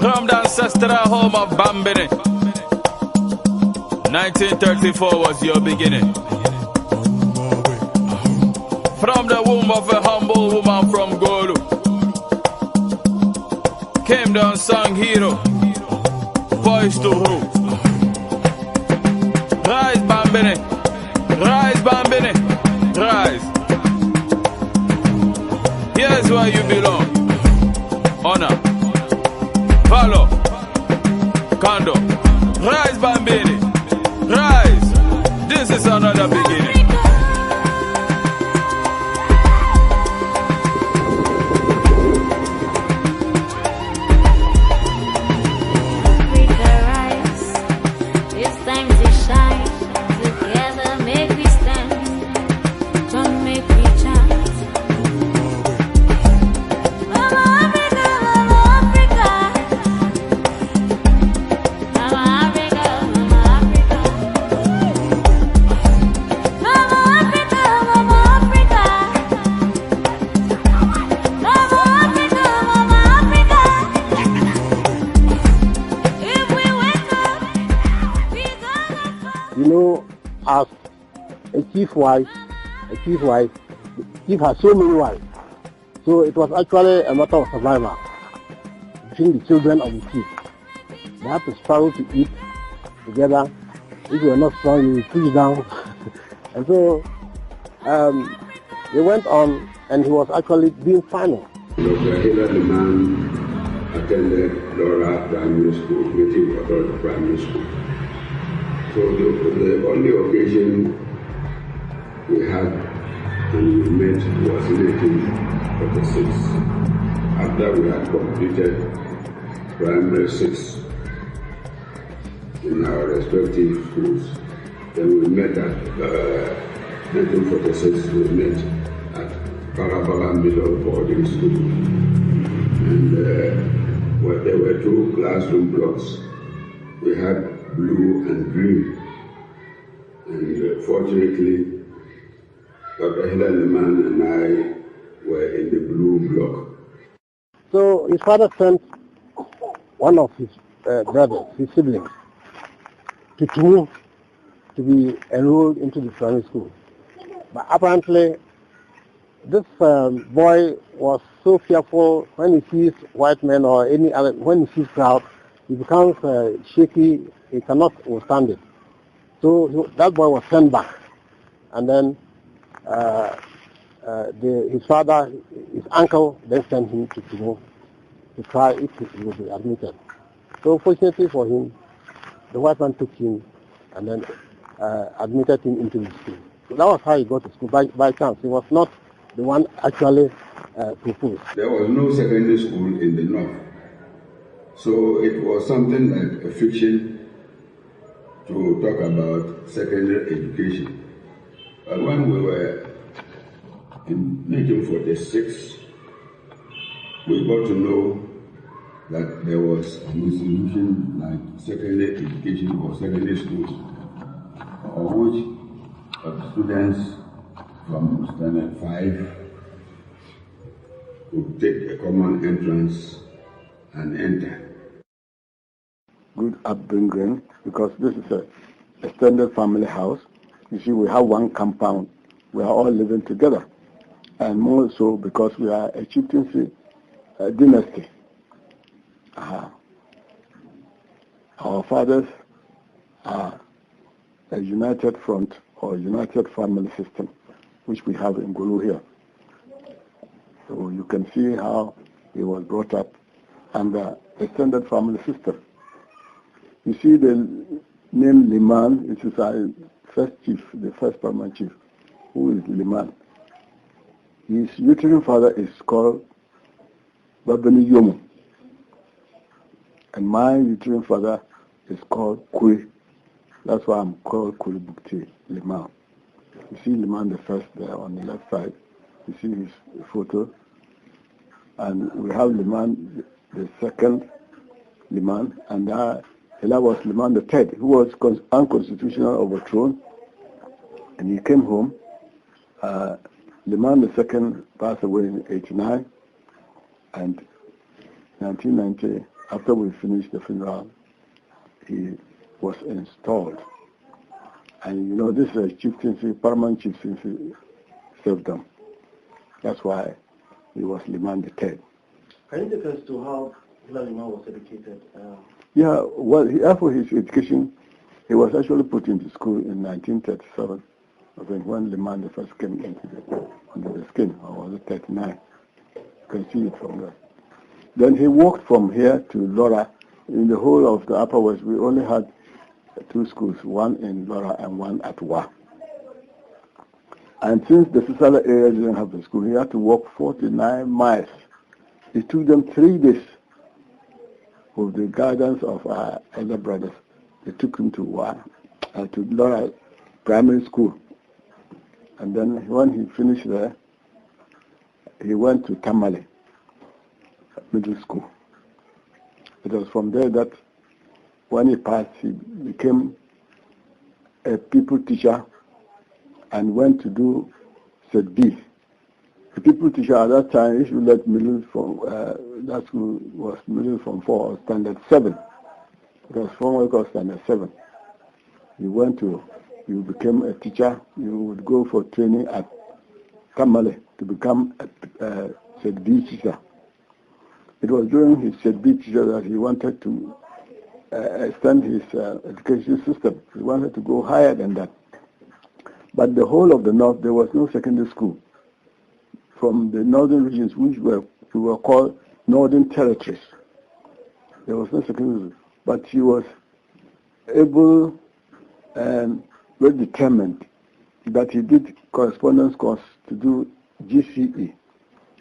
From the ancestral home of Bambini, 1934 was your beginning. From the womb of a humble woman from Golu came the unsung hero, poised to rule. Rise, Bambini, rise, Bambini, rise. Here's where you belong. Honor, valor, candor. Rise, Bambini, rise. This is another beginning. You know, as a chief wife, chief has so many wives. So it was actually a matter of survival between the children of the chief. They had to struggle to eat together. If you were not strong, you would push down. And so they went on, and he was actually being final. Dr. HILLA attended Laura Primary School, Native Authority Primary School. So the only occasion we had and we met was in 1946. After we had completed Primary 6 in our respective schools, then we met at 1946. We met at Parabala Middle Boarding School, and where there were 2 classroom blocks. We had blue and green, and fortunately, Dr. HILLA and I were in the blue block. So his father sent one of his brothers, his siblings, to Tumu to be enrolled into the primary school. But apparently, this boy was so fearful when he sees white men or any other, when he sees crowd, he becomes shaky, he cannot withstand it. So that boy was sent back. And then his father, his uncle, then sent him to Tumu to try if he would be admitted. So fortunately for him, the white man took him and then admitted him into the school. So that was how he got to school, by chance. He was not the one actually proposed. There was no secondary school in the north. So it was something like a fiction to talk about secondary education. But when we were in 1946, we got to know that there was an institution like secondary education or secondary schools, of which students from standard 5 would take a common entrance and enter. Good upbringing, because this is a extended family house. You see, we have one compound. We are all living together. And more so because we are a chieftaincy dynasty. Our fathers are a united front or united family system, which we have in Gulu here. So you can see how he was brought up under extended family system. You see the name Liman, it is our first chief, the first paramount chief. Who is Liman? His uterine father is called Babani Yomu. And my uterine father is called Kui. That's why I'm called Kuli Bukti Liman. You see Liman the first there on the left side. You see his photo. And we have Liman the second Liman, and HILLA was Liman the third, who was unconstitutional overthrown, and he came home. Liman the second passed away in '89, and 1990, after we finished the funeral, he was installed. And you know, this is a chieftaincy, paramount chieftaincy serfdom. That's why he was Liman the third. Can you take us to how HILLA Liman was educated? Yeah, well, after his education, he was actually put into school in 1937, I think, when Liman the first came into the scheme, or was it 39? You can see it from there. Then he walked from here to Laura. In the whole of the Upper West, we only had two schools, one in Laura and one at Wa. And since the Sisala area didn't have the school, he had to walk 49 miles. It took them 3 days with the guidance of our elder brothers. They took him to Laura Primary School. And then when he finished there, he went to Tamale Middle School. It was from there that when he passed, he became a people teacher and went to do Set B. The people teacher at that time, if you let middle from, that school was middle from 4 or standard 7. It was formerly called standard 7. You became a teacher, you would go for training at Tamale to become a Set B teacher. It was during his Set B teacher that he wanted to extend his education system. He wanted to go higher than that. But the whole of the North, there was no secondary school. From the northern regions, which we were called Northern Territories, there was no secondary school. But he was able and very determined that he did correspondence course to do GCE.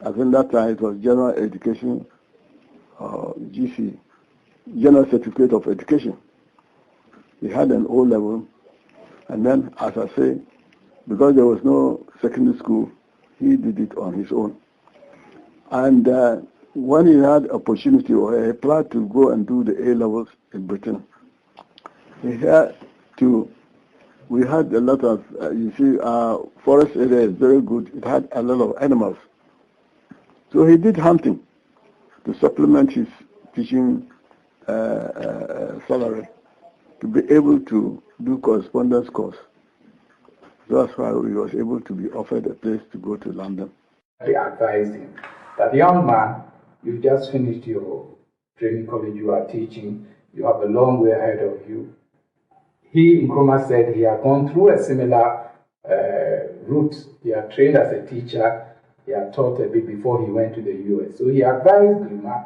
As in that time, it was General Education, GC, General Certificate of Education. He had an O level, and then, as I say, because there was no secondary school, he did it on his own. And when he had opportunity, or he applied to go and do the A levels in Britain, we had a lot of, you see, our forest area is very good. It had a lot of animals. So he did hunting to supplement his teaching salary, to be able to do correspondence course. So that's why he was able to be offered a place to go to London. I advised him that, young man, you've just finished your training college, you are teaching, you have a long way ahead of you. He, Nkrumah, said he had gone through a similar route. He had trained as a teacher, he had taught a bit before he went to the US. So he advised Liman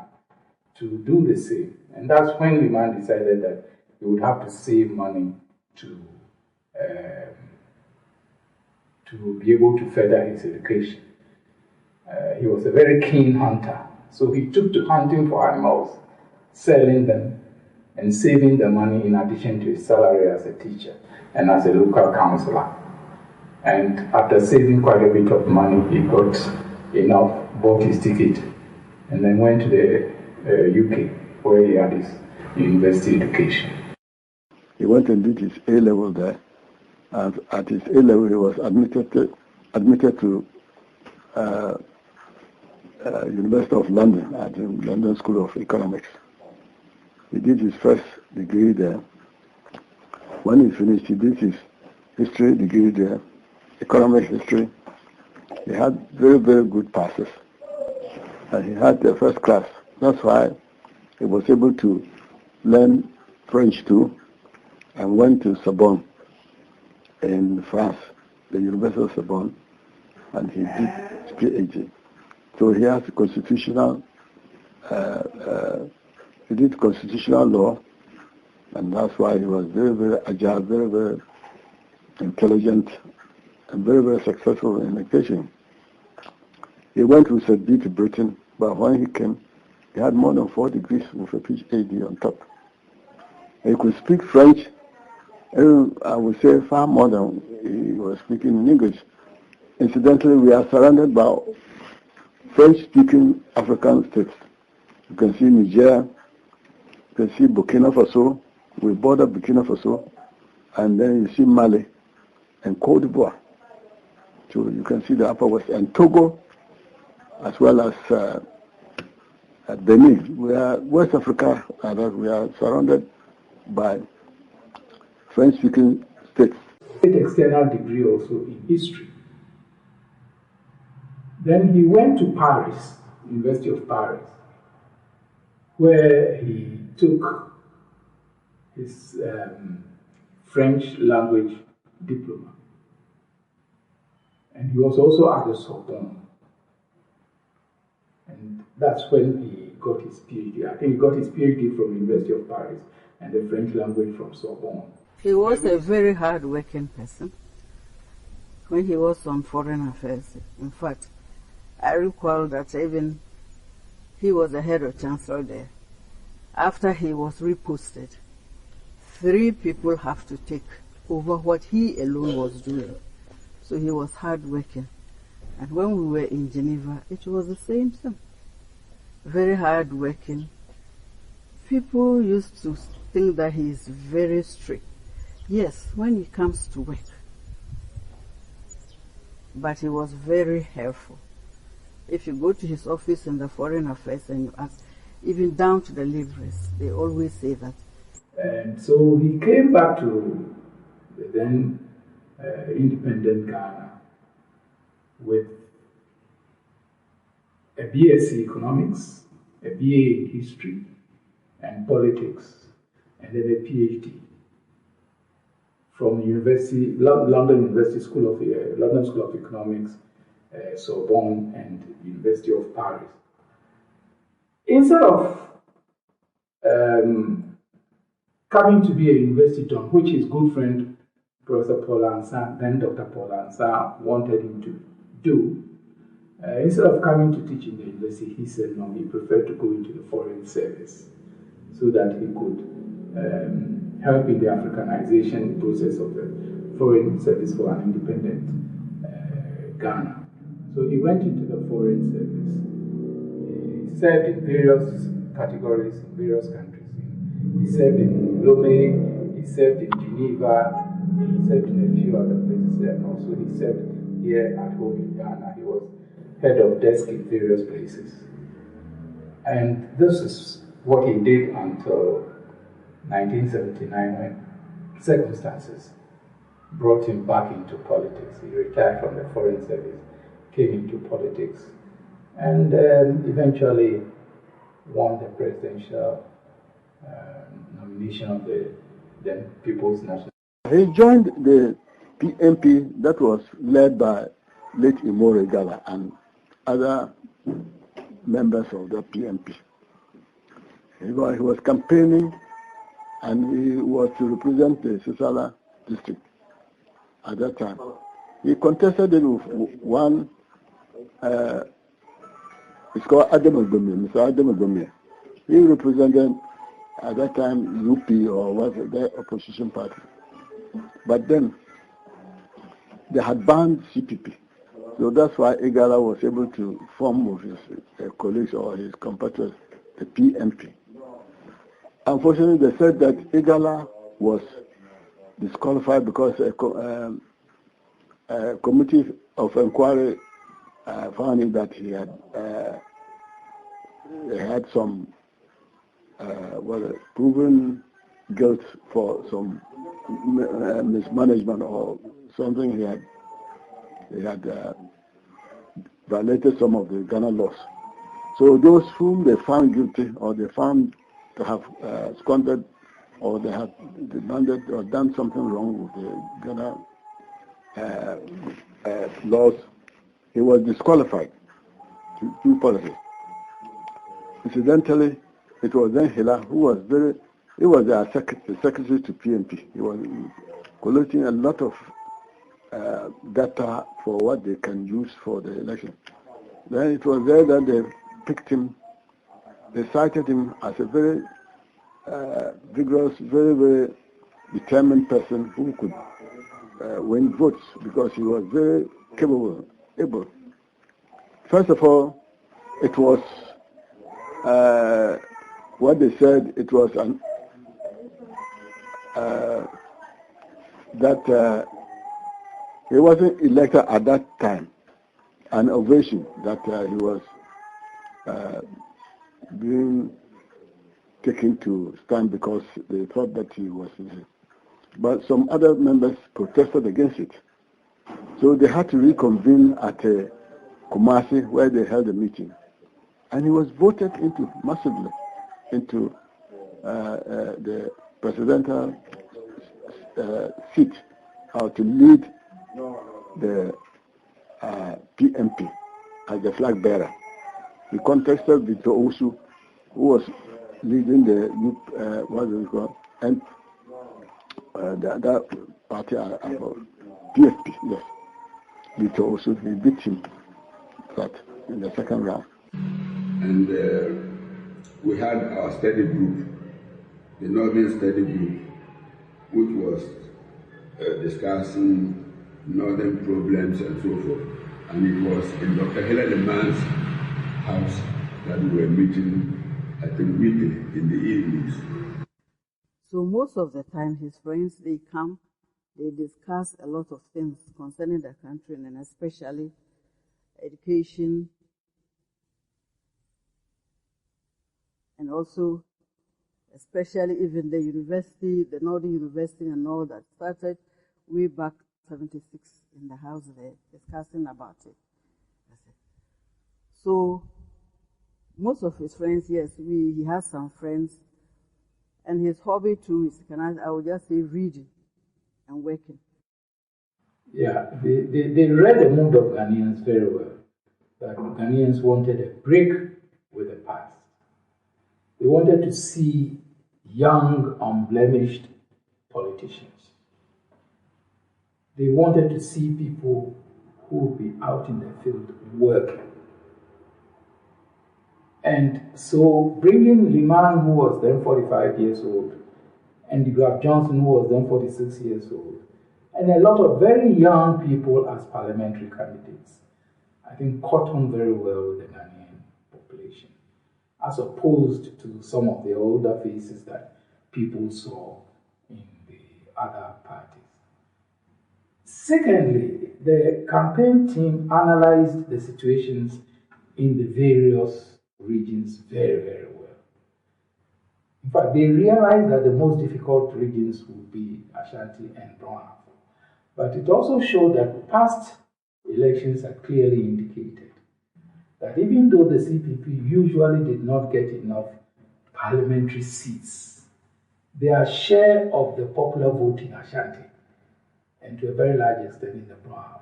to do the same. And that's when Liman decided that he would have to save money to be able to further his education. He was a very keen hunter. So he took to hunting for animals, selling them, and saving the money in addition to his salary as a teacher and as a local councillor. And after saving quite a bit of money, he got enough, bought his ticket, and then went to the UK, where he had his university education. He went and did his A level there. And at his A level, he was admitted to University of London, at the London School of Economics. He did his first degree there. When he finished, he did his history degree there, economic history. He had very, very good passes. And he had the first class. That's why he was able to learn French too, and went to Sorbonne in France, the University of Sorbonne, and he did his PhD. So he has constitutional, he did constitutional law, and that's why he was very, very agile, very, very intelligent, and very, very successful in education. He went with a B to Britain, but when he came, he had more than 4 degrees with a PhD on top. He could speak French, I would say far more than he was speaking in English. Incidentally, we are surrounded by French-speaking African states. You can see Niger, you can see Burkina Faso, we border Burkina Faso, and then you see Mali and Cote d'Ivoire. So you can see the Upper West, and Togo, as well as Benin. We are West Africa, we are surrounded by French-speaking states. External degree also in history. Then he went to Paris, University of Paris, where he took his French language diploma. And he was also at the Sorbonne. And that's when he got his PhD. I think he got his PhD from University of Paris and the French language from Sorbonne. He was a very hard-working person when he was on foreign affairs. In fact, I recall that even he was the head of chancellor there. After he was reposted, 3 people have to take over what he alone was doing. So he was hard-working. And when we were in Geneva, it was the same thing. Very hard-working. People used to think that he is very strict. Yes, when he comes to work. But he was very helpful. If you go to his office in the Foreign Affairs and you ask, even down to the liveries, they always say that. And so he came back to the then independent Ghana with a BSc Economics, a BA in History and Politics, and then a PhD from London University School of London School of Economics, Sorbonne, and University of Paris. Instead of coming to be a university town, which his good friend Professor Paul Ansa, then Dr. Paul Ansa, wanted him to do, instead of coming to teach in the university, he said no, he preferred to go into the foreign service so that he could help in the Africanization process of the foreign service for an independent Ghana. So he went into the foreign service. He served in various categories in various countries. He served in Lomé, he served in Geneva, he served in a few other places, and also he served here at home in Ghana. He was head of desk in various places. And this is what he did until 1979, when circumstances brought him back into politics. He retired from the foreign service, came into politics, and eventually won the presidential nomination of the then People's National. He joined the PMP that was led by late Imore Gala and other members of the PMP. He was campaigning, and he was to represent the Sisala district at that time. He contested it with one, it's called Adam Ogomie, Mr. Adam Ogomie. He represented at that time UP, or was it the opposition party. But then they had banned CPP. So that's why Igala was able to form with his colleagues or his compatriots the PMP. Unfortunately, they said that Igala was disqualified because a committee of inquiry found that he had some proven guilt for some mismanagement or something. He had violated some of the Ghana laws. So those whom they found guilty or they found to have squandered or they had demanded or done something wrong with the Ghana laws, he was disqualified to do politics. Incidentally, it was then HILLA who was he was the secretary to PNP. He was collecting a lot of data for what they can use for the election. Then it was there that they picked him. They cited him as a very vigorous, very, very determined person who could win votes because he was very capable, able. First of all, it was what they said. It was that he wasn't elected at that time. An ovation that he was being taken to stand because they thought that he was easy. But some other members protested against it. So they had to reconvene at Kumasi where they held a meeting. And he was voted into massively into the presidential seat to lead the PMP as the flag bearer. He contested Victor Osu, who was leading the what do we call and the other party PFP. Yes, Victor Osu. He beat him that in the second round. And we had our study group, the Northern Study Group, which was discussing northern problems and so forth. And it was in Dr. HILLA's house that we were meeting, I think, weekly in the evenings. So most of the time, his friends, they come, they discuss a lot of things concerning the country, and especially education, and also especially even the university, the Northern University and all that started way back 76 in the house there, discussing about it. So most of his friends, yes, he has some friends, and his hobby too is, I would just say, reading and working. Yeah, they read the mood of Ghanaians very well. That Ghanaians wanted a break with the past. They wanted to see young, unblemished politicians. They wanted to see people who would be out in the field working. And so bringing Liman, who was then 45 years old, and DeGraff Johnson, who was then 46 years old, and a lot of very young people as parliamentary candidates, I think caught on very well with the Ghanaian population, as opposed to some of the older faces that people saw in the other parties. Secondly, the campaign team analyzed the situations in the various regions very, very well. In fact, they realized that the most difficult regions would be Ashanti and Brown. But it also showed that past elections had clearly indicated that even though the CPP usually did not get enough parliamentary seats, their share of the popular vote in Ashanti, and to a very large extent in the Brown,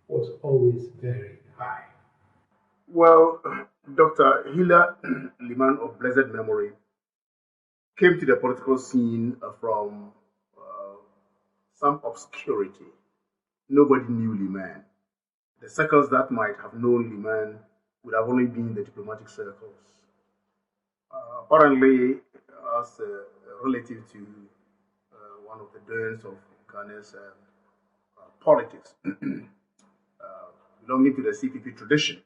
was always very high. Well, Dr. HILLA Liman of blessed memory came to the political scene from some obscurity. Nobody knew Liman. The circles that might have known Liman would have only been the diplomatic circles. Apparently, as a relative to one of the dons of Ghana's politics, belonging to the CPP tradition,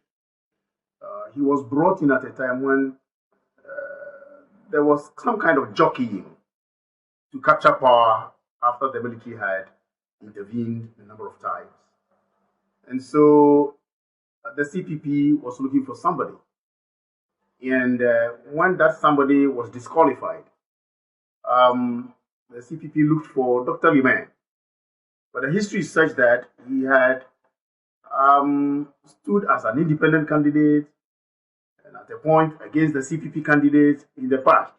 he was brought in at a time when there was some kind of jockeying to capture power after the military had intervened a number of times. And so the CPP was looking for somebody. And when that somebody was disqualified, the CPP looked for Dr. Liman. But the history is such that he had stood as an independent candidate and at a point against the CPP candidate in the past,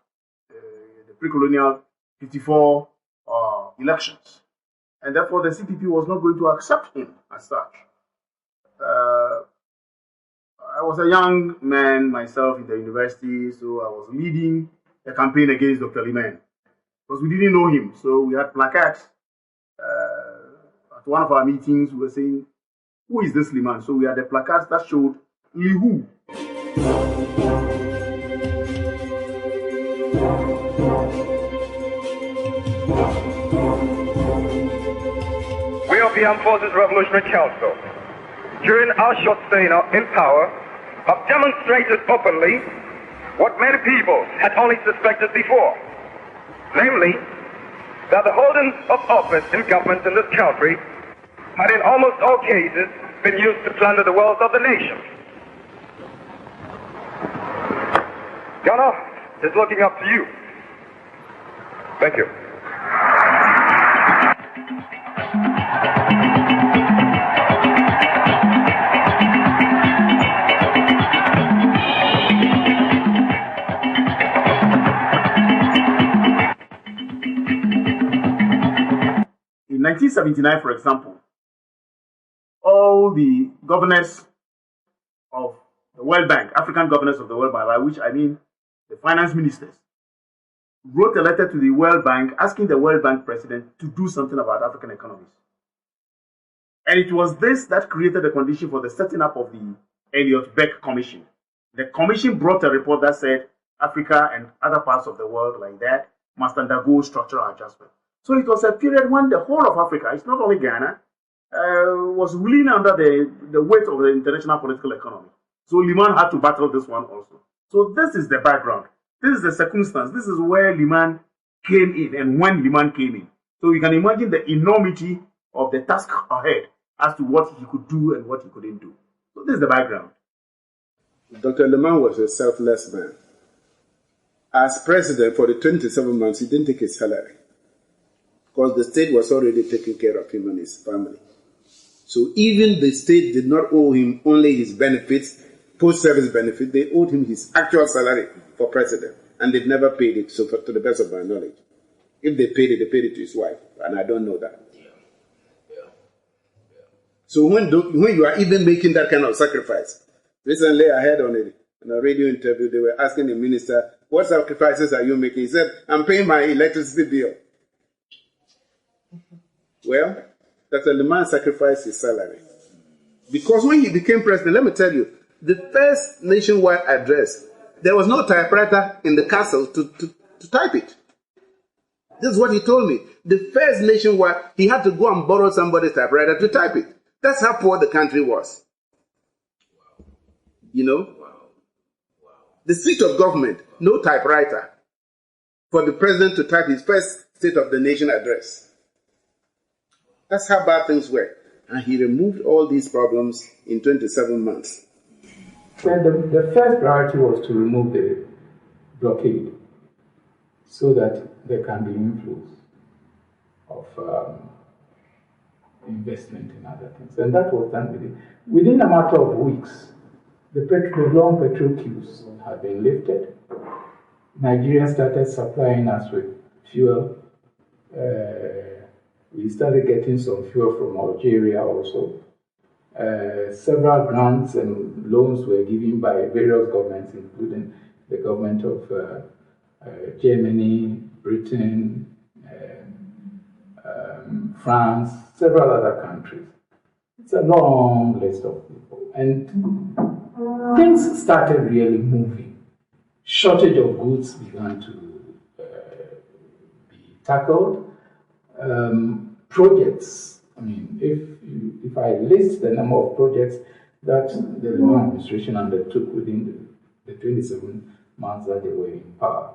the pre-colonial 54 elections. And therefore, the CPP was not going to accept him as such. I was a young man myself in the university, so I was leading a campaign against Dr. Liman. Because we didn't know him, so we had placards. At one of our meetings, we were saying, who is this Liman? So we had the placards that showed Lihu. We of the Armed Forces Revolutionary Council, during our short stay in power, have demonstrated openly what many people had only suspected before, namely, that the holding of office in government in this country had in almost all cases been used to plunder the wealth of the nation. Ghana is looking up to you. Thank you. In 1979, for example, all the governors of the World Bank, African governors of the World Bank, by which I mean the finance ministers, wrote a letter to the World Bank asking the World Bank president to do something about African economies. And it was this that created the condition for the setting up of the Elliott Beck Commission. The commission brought a report that said Africa and other parts of the world like that must undergo structural adjustment. So it was a period when the whole of Africa, it's not only Ghana, was really under the weight of the international political economy. So Liman had to battle this one also. So this is the background. This is the circumstance. This is where Liman came in and when Liman came in. So you can imagine the enormity of the task ahead as to what he could do and what he couldn't do. So this is the background. Dr. Liman was a selfless man. As president for the 27 months, he didn't take his salary because the state was already taking care of him and his family. So even the state did not owe him only his benefits, post-service benefit, they owed him his actual salary for president, and they've never paid it, so to the best of my knowledge. If they paid it to his wife, and I don't know that. So when you are even making that kind of sacrifice, recently I heard on a radio interview, they were asking the minister, what sacrifices are you making? He said, I'm paying my electricity bill. Well, Dr. Liman sacrificed his salary. Because when he became president, let me tell you, the first nationwide address, there was no typewriter in the castle to type it. This is what he told me. The first nationwide, he had to go and borrow somebody's typewriter to type it. That's how poor the country was. You know? The seat of government, no typewriter for the president to type his first State of the Nation address. That's how bad things were. And he removed all these problems in 27 months. Well, the first priority was to remove the blockade so that there can be inflows of investment in other things. And that was done within a matter of weeks. The long petrol queues had been lifted. Nigeria started supplying us with fuel. We started getting some fuel from Algeria also. Several grants and loans were given by various governments, including the government of Germany, Britain, France, several other countries. It's a long list of people. And things started really moving. Shortage of goods began to be tackled. Projects, I mean, if I list the number of projects that the Liman administration undertook within the 27 months that they were in power,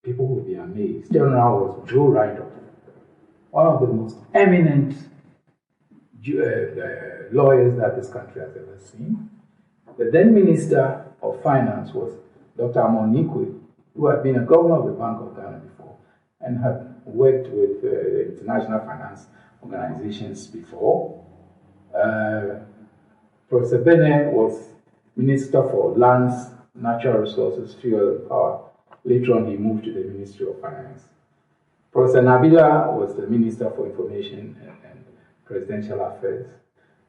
people will be amazed. General was Joe Ryder, one of the most eminent lawyers that this country has ever seen. The then Minister of Finance was Dr. Amonikwe, who had been a governor of the Bank of Ghana before and had worked with international finance organizations before. Professor Bennett was Minister for Lands, Natural Resources, Fuel and Power. Later on, he moved to the Ministry of Finance. Professor Nabila was the Minister for Information and Presidential Affairs.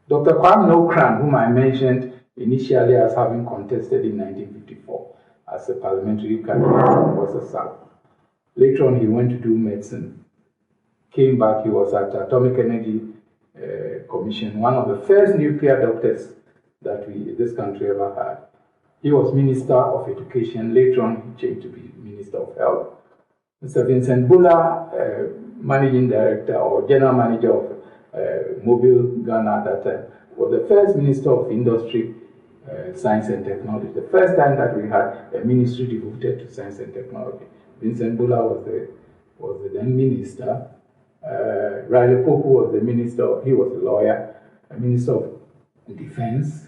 Dr. Kwame Nkrumah, whom I mentioned initially as having contested in 1954 as a parliamentary candidate, was a South. Later on, he went to do medicine. Came back, he was at Atomic Energy Commission, one of the first nuclear doctors that this country ever had. He was Minister of Education. Later on, he changed to be Minister of Health. Mr. Vincent Bula, Managing Director or General Manager of Mobile Ghana at that time, was the first Minister of Industry, Science and Technology. The first time that we had a ministry devoted to science and technology. Vincent Bula was the then Minister. Riley Poku was the Minister, he was a lawyer, a Minister of Defense.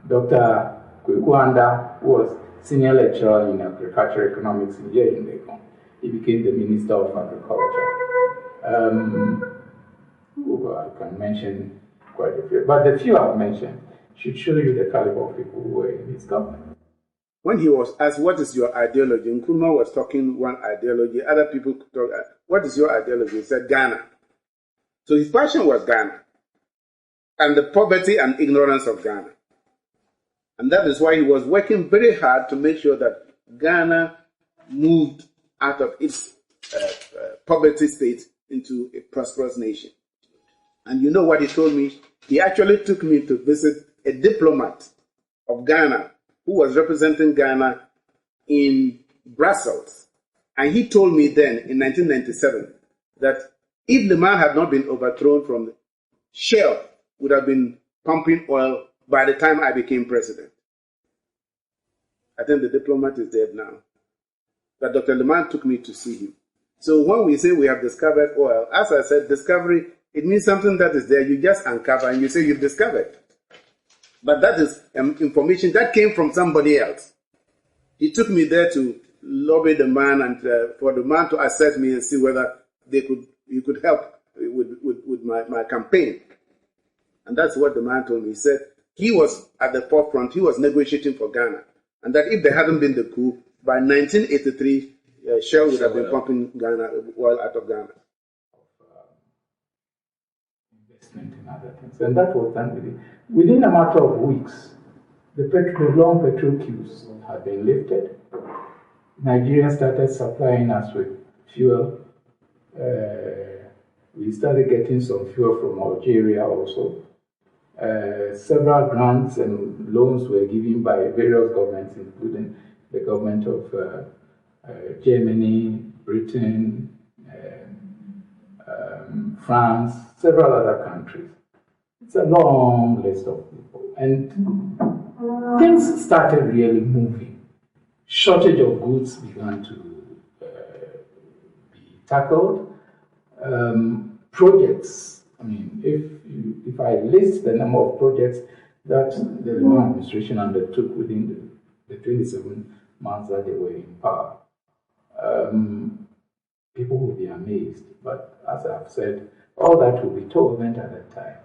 Dr. Kwekuanda was Senior Lecturer in Agricultural Economics in Legon. He became the Minister of Agriculture. I can mention quite a few, but the few I've mentioned should show you the caliber of people who were in his government. When he was asked, what is your ideology? Nkrumah was talking one ideology. Other people talk, what is your ideology? He said Ghana. So his passion was Ghana and the poverty and ignorance of Ghana. And that is why he was working very hard to make sure that Ghana moved out of its poverty state into a prosperous nation. And you know what he told me? He actually took me to visit a diplomat of Ghana who was representing Ghana in Brussels. And he told me then, in 1997, that if the man had not been overthrown from the Shell, would have been pumping oil by the time I became president. I think the diplomat is dead now. But Dr. Leman took me to see him. So when we say we have discovered oil, as I said, discovery, it means something that is there. You just uncover and you say you've discovered. But that is information that came from somebody else. He took me there to lobby the man and for the man to assess me and see whether he could help with my campaign. And that's what the man told me. He said he was at the forefront. He was negotiating for Ghana. And that if there hadn't been the coup, by 1983, Shell would have been pumping Ghana oil out of Ghana. Investment in other things. And that was done within a matter of weeks. The long petrol queues had been lifted. Nigeria started supplying us with fuel. We started getting some fuel from Algeria also. Several grants and loans were given by various governments, including the government of Germany, Britain, France, several other countries. It's a long list of people. And things started really moving. Shortage of goods began to be tackled. Projects, I mean, if I list the number of projects that the Leman administration undertook within the 27 months that they were in power, people will be amazed. But as I've said, all that will be told at that time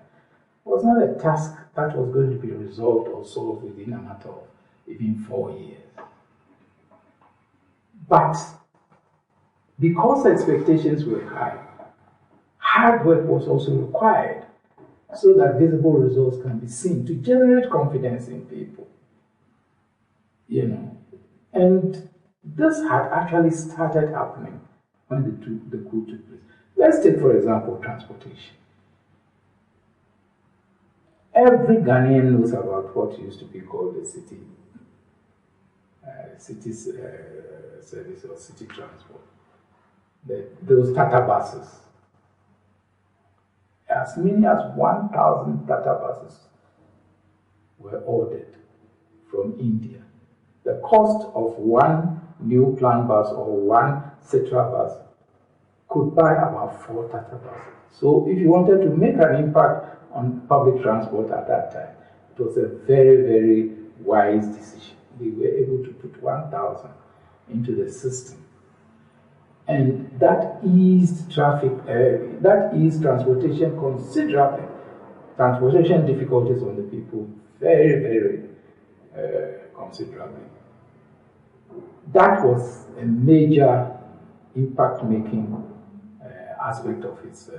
was not a task that was going to be resolved or solved within a matter of even 4 years. But because expectations were high, hard work was also required so that visible results can be seen to generate confidence in people. You know, and this had actually started happening when the coup took place. Let's take, for example, transportation. Every Ghanaian knows about what used to be called the city service or city transport. Those Tata buses. As many as 1,000 Tata buses were ordered from India. The cost of one new plan bus or one Citra bus could buy about 4 Tata buses. So if you wanted to make an impact on public transport at that time, it was a very, very wise decision. We were able to put 1,000 into the system. And that eased that eased transportation considerably. Transportation difficulties on the people very, very considerably. that was a major impact-making aspect of his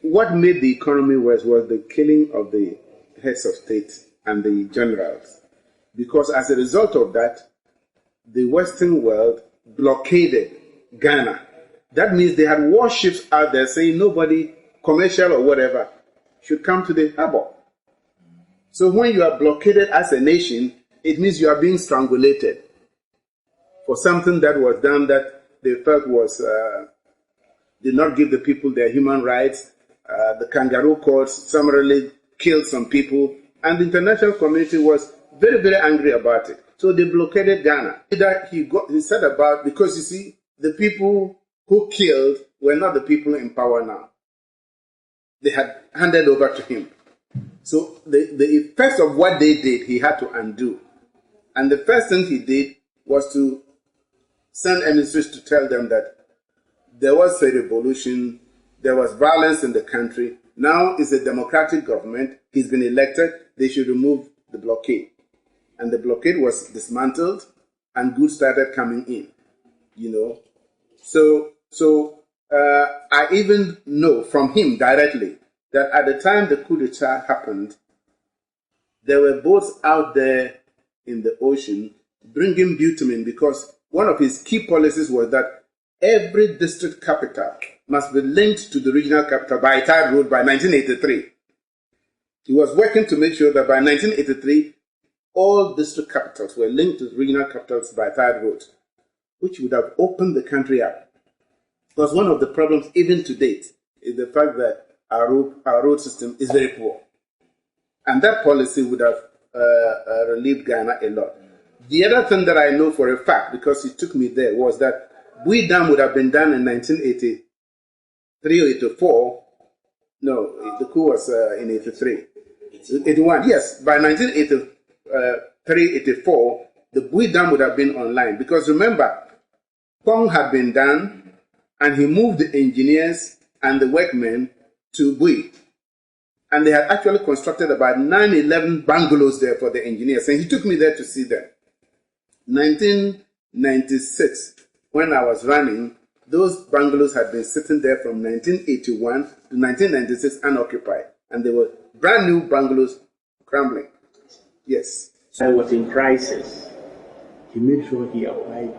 What made the economy worse was the killing of the heads of state and the generals. Because as a result of that, the Western world blockaded Ghana. That means they had warships out there saying nobody, commercial or whatever, should come to the harbor. So when you are blockaded as a nation, it means you are being strangulated for something that was done that they felt was did not give the people their human rights. The kangaroo courts summarily killed some people, and the international community was very, very angry about it. So they blockaded Ghana. He said about, because you see, the people who killed were not the people in power now. They had handed over to him. So the effects of what they did, he had to undo. And the first thing he did was to send emissaries to tell them that there was a revolution, there was violence in the country. Now it's a democratic government. He's been elected. They should remove the blockade. And the blockade was dismantled, and goods started coming in. You know, so I even know from him directly that at the time the coup d'etat happened, there were boats out there in the ocean bringing bitumen, because one of his key policies was that every district capital must be linked to the regional capital by a tide road by 1983. He was working to make sure that by 1983, all district capitals were linked to regional capitals by tide road, which would have opened the country up. Because one of the problems, even to date, is the fact that our road system is very poor. And that policy would have relieved Ghana a lot. The other thing that I know for a fact, because he took me there, was that Bui Dam would have been done in 1983 or 84. No, the coup was in 83. 81, yes. By 1983, 84, the Bui Dam would have been online. Because remember, Pong had been done, and he moved the engineers and the workmen to Bui. And they had actually constructed about 9-11 bungalows there for the engineers. And he took me there to see them. 1996, when I was running, those bungalows had been sitting there from 1981 to 1996 unoccupied. And they were brand new bungalows crumbling. Yes. I was in crisis. He made sure he applied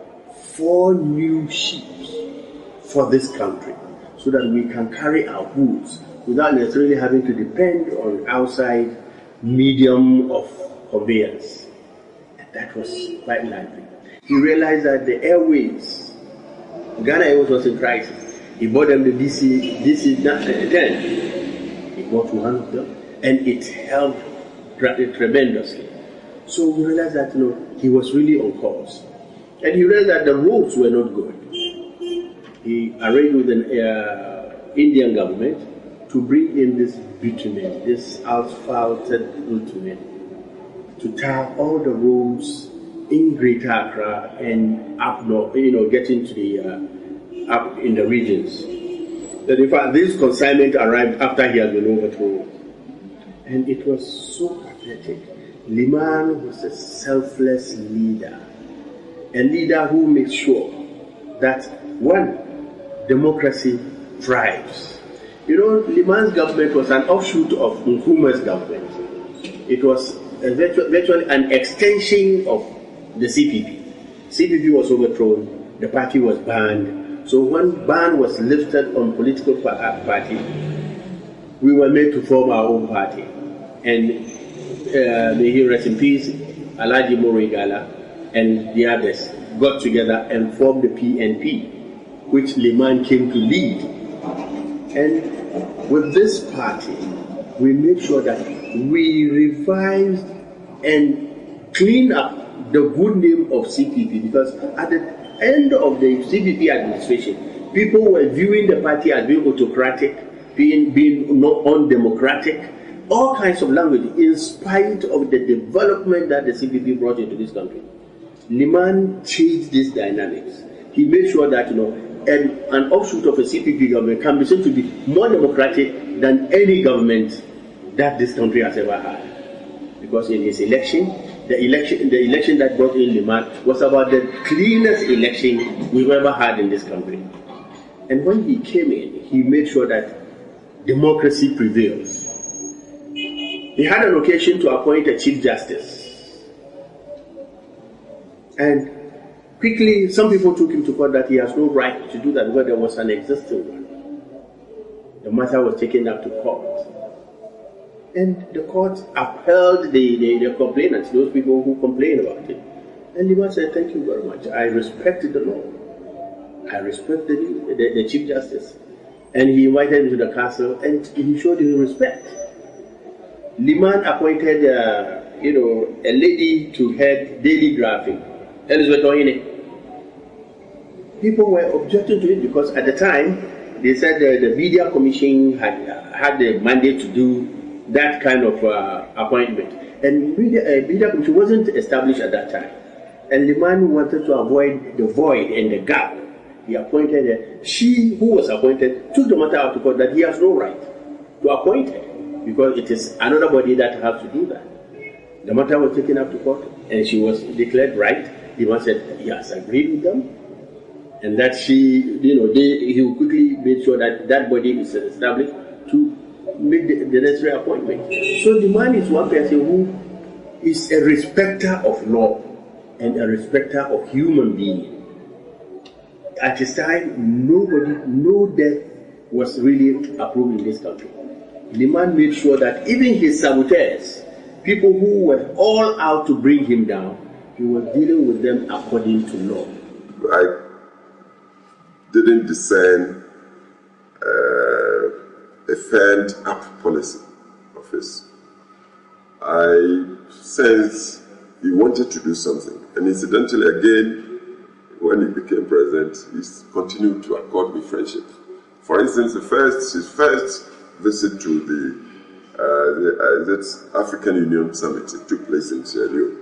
4 new ships for this country so that we can carry our goods without necessarily having to depend on outside medium of conveyance. And that was quite lively. He realized that the airways, Ghana Airways was in crisis. He bought them the DC-10. He bought one of them, and it helped tremendously. So we realized that he was really on course. And he realized that the roads were not good. He arranged with the Indian government to bring in this bitumen, this asphalted bitumen, to tar all the roads in Greater Accra and up north, getting to the up in the regions. That in fact, this consignment arrived after he had been overthrown, and it was so pathetic. Liman was a selfless leader, a leader who makes sure that one, democracy thrives. Liman's government was an offshoot of Nkrumah's government. It was virtually an extension of the CPP. CPP was overthrown, the party was banned. So when ban was lifted on political party, we were made to form our own party. And may he rest in peace, Alhaji Morigala and the others got together and formed the PNP, which Liman came to lead. And with this party, we made sure that we revised and cleaned up the good name of CPP, because at the end of the CPP administration, people were viewing the party as being autocratic, being not undemocratic, all kinds of language, in spite of the development that the CPP brought into this country. Liman changed these dynamics. He made sure that an offshoot of a CPP government can be said to be more democratic than any government that this country has ever had. Because in his election, the election that brought in Liman was about the cleanest election we've ever had in this country. And when he came in, he made sure that democracy prevails. He had an occasion to appoint a Chief Justice. And quickly, some people took him to court that he has no right to do that because there was an existing one. The matter was taken up to court. And the court upheld the complainants, those people who complained about it. And Liman said, thank you very much. I respect the law. I respect the Chief Justice. And he invited him to the castle and he showed him respect. Liman appointed, a lady to head daily graphic, Elizabeth Oine. People were objecting to it because at the time, they said the Media Commission had the mandate to do that kind of appointment. And Media Commission wasn't established at that time. And Liman wanted to avoid the void and the gap. He appointed her. She, who was appointed, took the matter out to court that he has no right to appoint her because it is another body that has to do that. The matter was taken up to court and she was declared right. Liman said he has agreed with them and that he quickly made sure that that body is established to make the necessary appointment. So the man is one person who is a respecter of law and a respecter of human beings. At his time, no death was really approved in this country. The man made sure that even his saboteurs, people who were all out to bring him down, he was dealing with them according to law. I didn't discern a fanned up policy of his. I sensed he wanted to do something. And incidentally, again, when he became president, he continued to accord me friendship. For instance, his first visit to the African Union Summit, it took place in Sierra Leone.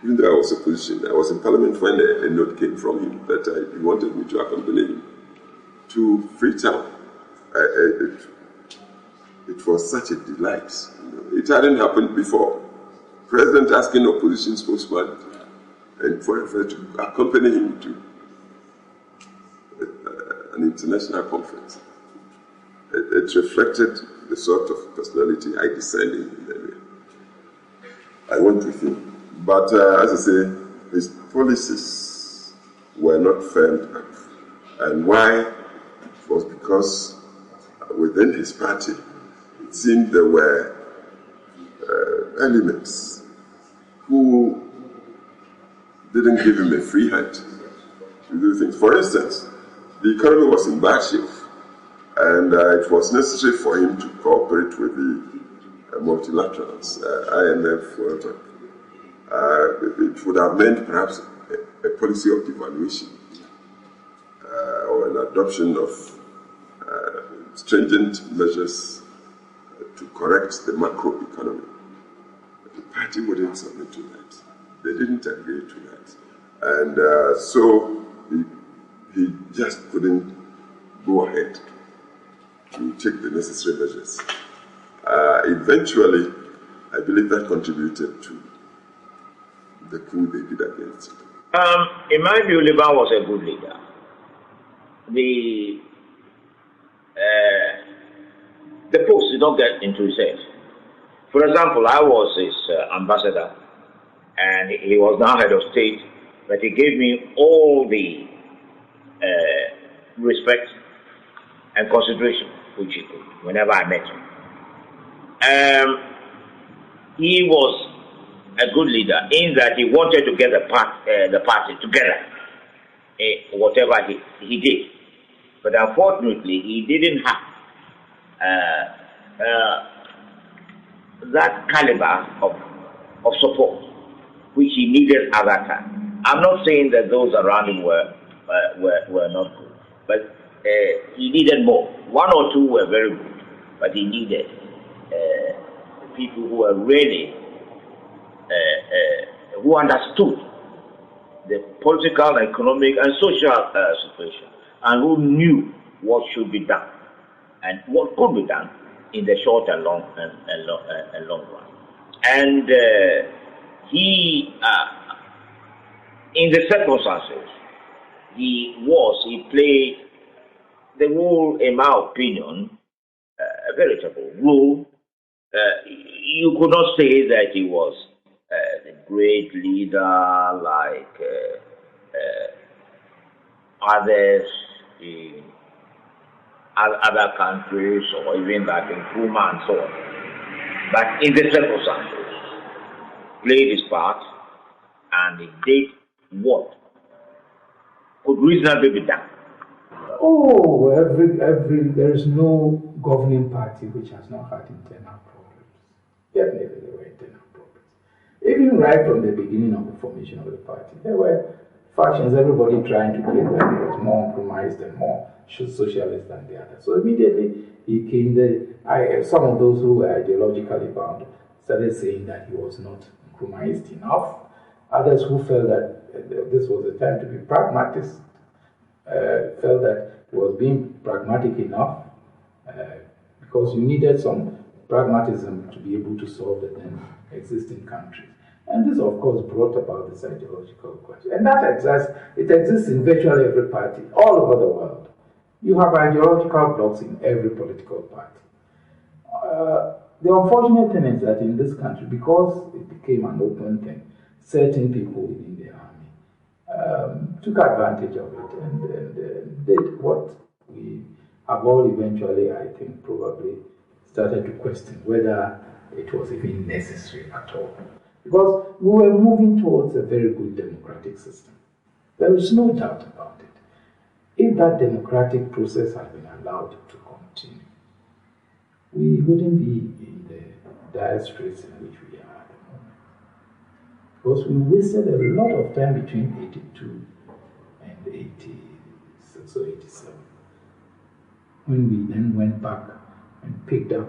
Even though I was opposition, I was in Parliament when a note came from him that he wanted me to accompany him to Freetown. It was such a delight. It hadn't happened before. President asking opposition spokesman and for to accompany him to an international conference. It reflected the sort of personality I discerned in that way. I went with him. But as I say, his policies were not firmed up. And why? It was because within his party, it seemed there were elements who didn't give him a free hand to do things. For instance, the economy was in bad shape, and it was necessary for him to cooperate with the multilaterals, IMF, World Bank. It would have meant perhaps a policy of devaluation or an adoption of stringent measures to correct the macroeconomy. The party wouldn't submit to that. They didn't agree to that. And so he just couldn't go ahead to take the necessary measures. Eventually, I believe that contributed to the coup they did against him. In my view, Liban was a good leader. The post did not get into his head. For example, I was his ambassador, and he was now head of state, but he gave me all the respect and consideration which he could whenever I met him. He was a good leader in that he wanted to get the party together, whatever he did. But unfortunately, he didn't have that caliber of support which he needed at that time. I'm not saying that those around him were not good, but he needed more. One or two were very good, but he needed people who were really who understood the political, economic, and social situation, and who knew what should be done and what could be done in the short and long run. And he, in the circumstances, he played the role, in my opinion, a veritable role. You could not say that he was a great leader like others in other countries, or even like in Nkrumah and so on. But in the circumstances, played his part, and he did what could reasonably be done. Oh, there is no governing party which has not had internal problems. Definitely there were internal problems. Even right from the beginning of the formation of the party, there were factions, everybody trying to claim that he was more compromised and more socialist than the other. So immediately he came there. Some of those who were ideologically bound started saying that he was not compromised enough. Others who felt that this was the time to be pragmatist, felt that he was being pragmatic enough because you needed some pragmatism to be able to solve the then existing countries. And this, of course, brought about this ideological question. And that exists in virtually every party, all over the world. You have ideological blocks in every political party. The unfortunate thing is that in this country, because it became an open thing, certain people within the army took advantage of it and did what we have all eventually, I think, probably started to question whether it was even necessary at all. Because we were moving towards a very good democratic system. There is no doubt about it. If that democratic process had been allowed to continue, we wouldn't be in the dire straits in which we are at the moment. Because we wasted a lot of time between 82 and 86 or 87, when we then went back and picked up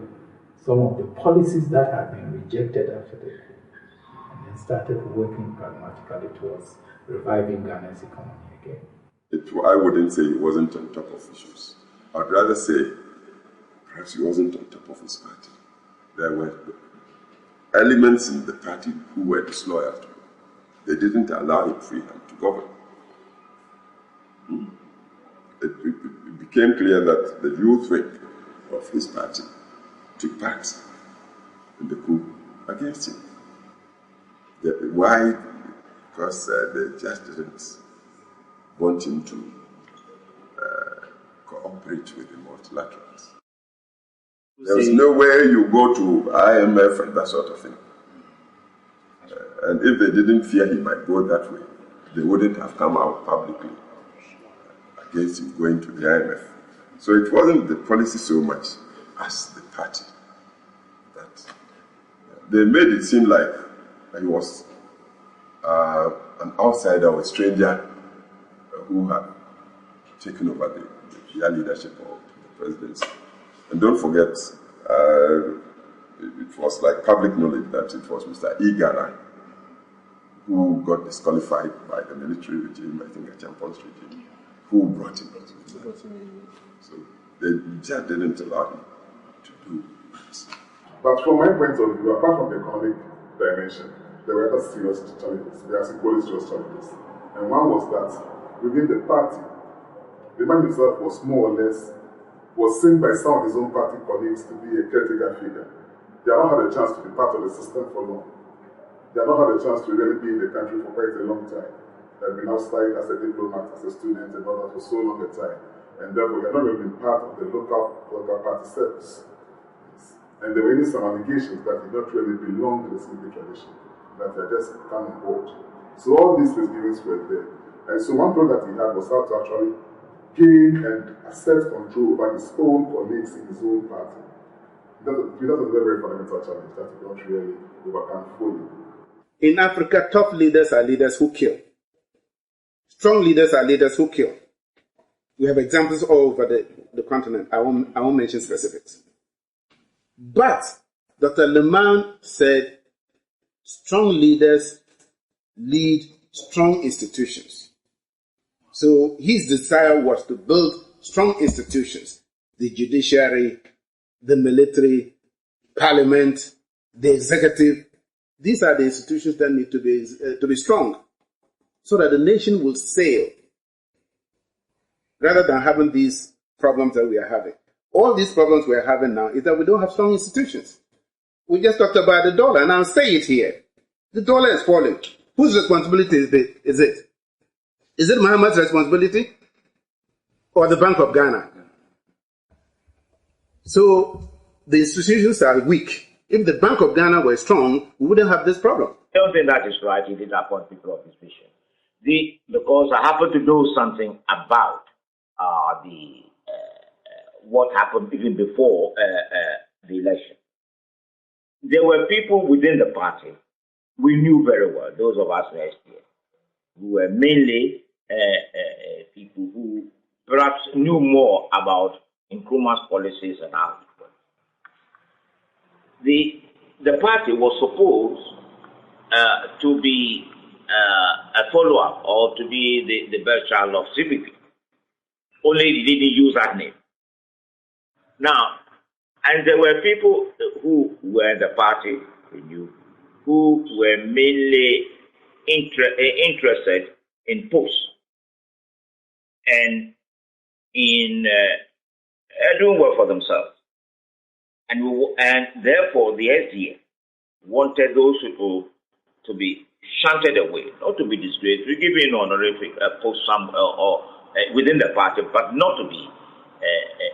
some of the policies that had been rejected after the coup, and then started working pragmatically towards reviving Ghana's economy again. I wouldn't say he wasn't on top of issues. I'd rather say perhaps he wasn't on top of his party. There were elements in the party who were disloyal to him. They didn't allow him free hand to govern. It became clear that the youth wing of his party took part in the coup against him. Why? Because they just didn't want him to cooperate with the multilaterals. There was nowhere you go to IMF and that sort of thing. And if they didn't fear he might go that way, they wouldn't have come out publicly against him going to the IMF. So it wasn't the policy so much as the party. That they made it seem like he was an outsider or a stranger who had taken over the leadership of the presidency. And don't forget, it was like public knowledge that it was Mr. Igara who got disqualified by the military regime, I think a Champions regime, who brought him. So they just didn't allow him to do that. But from my point of view, apart from the economic dimension, there were other serious challenges. There are equally serious challenges. And one was that within the party, the man himself was more or less, was seen by some of his own party colleagues to be a caretaker figure. They have not had a chance to be part of the system for long. They have not had a chance to really be in the country for quite a long time. They have been outside as a diplomat, as a student, and all that for so long a time. And therefore, they have not really been part of the local party service. And there were even some allegations that did not really belong to the civic tradition, that they just come on board. So all these misgivings were there. And so one problem that he had was how to actually gain and assert control over his own colleagues in his own party. That was a very, very fundamental challenge that he don't really overcome fully. In Africa, tough leaders are leaders who kill. Strong leaders are leaders who kill. We have examples all over the continent. I won't mention specifics. But Dr. Leman said strong leaders lead strong institutions. So his desire was to build strong institutions, the judiciary, the military, parliament, the executive, These are the institutions that need to be strong, so that the nation will sail, rather than having these problems that we are having. All these problems we are having now is that we don't have strong institutions. We just talked about the dollar, and I'll say it here. The dollar is falling. Whose responsibility is it? Is it Muhammad's responsibility or the Bank of Ghana? So the institutions are weak. If the Bank of Ghana were strong, we wouldn't have this problem. I don't think that is right. He did appoint people of his vision. Because I happen to know something about what happened even before the election. There were people within the party we knew very well, those of us in SDF, who were mainly people who perhaps knew more about Nkrumah's policies and how it worked. The party was supposed to be a follow-up or to be the best child of CPP. Only they didn't use that name. Now, and there were people who were in the party, we knew, who were mainly interested in posts and in doing work for themselves. And therefore, the SDF wanted those people to be shunted away, not to be disgraced, to be given honorific post within the party, but not to be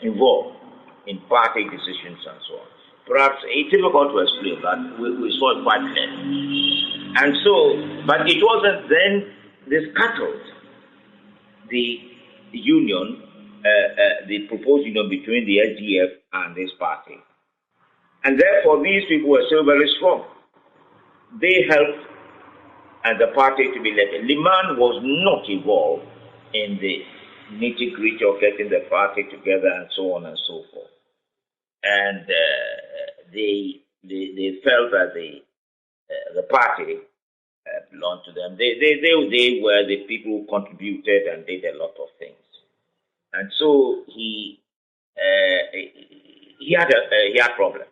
involved in party decisions and so on. Perhaps it's difficult to explain, but we saw it quite clearly. And so, but it wasn't then this scuttled the union, the proposed union between the SDF and this party. And therefore, these people were still very strong. They helped and the party to be elected. Liman was not involved in the nitty-gritty of getting the party together and so on and so forth. And they felt that the party belonged to them. They were the people who contributed and did a lot of things. And so he had problems.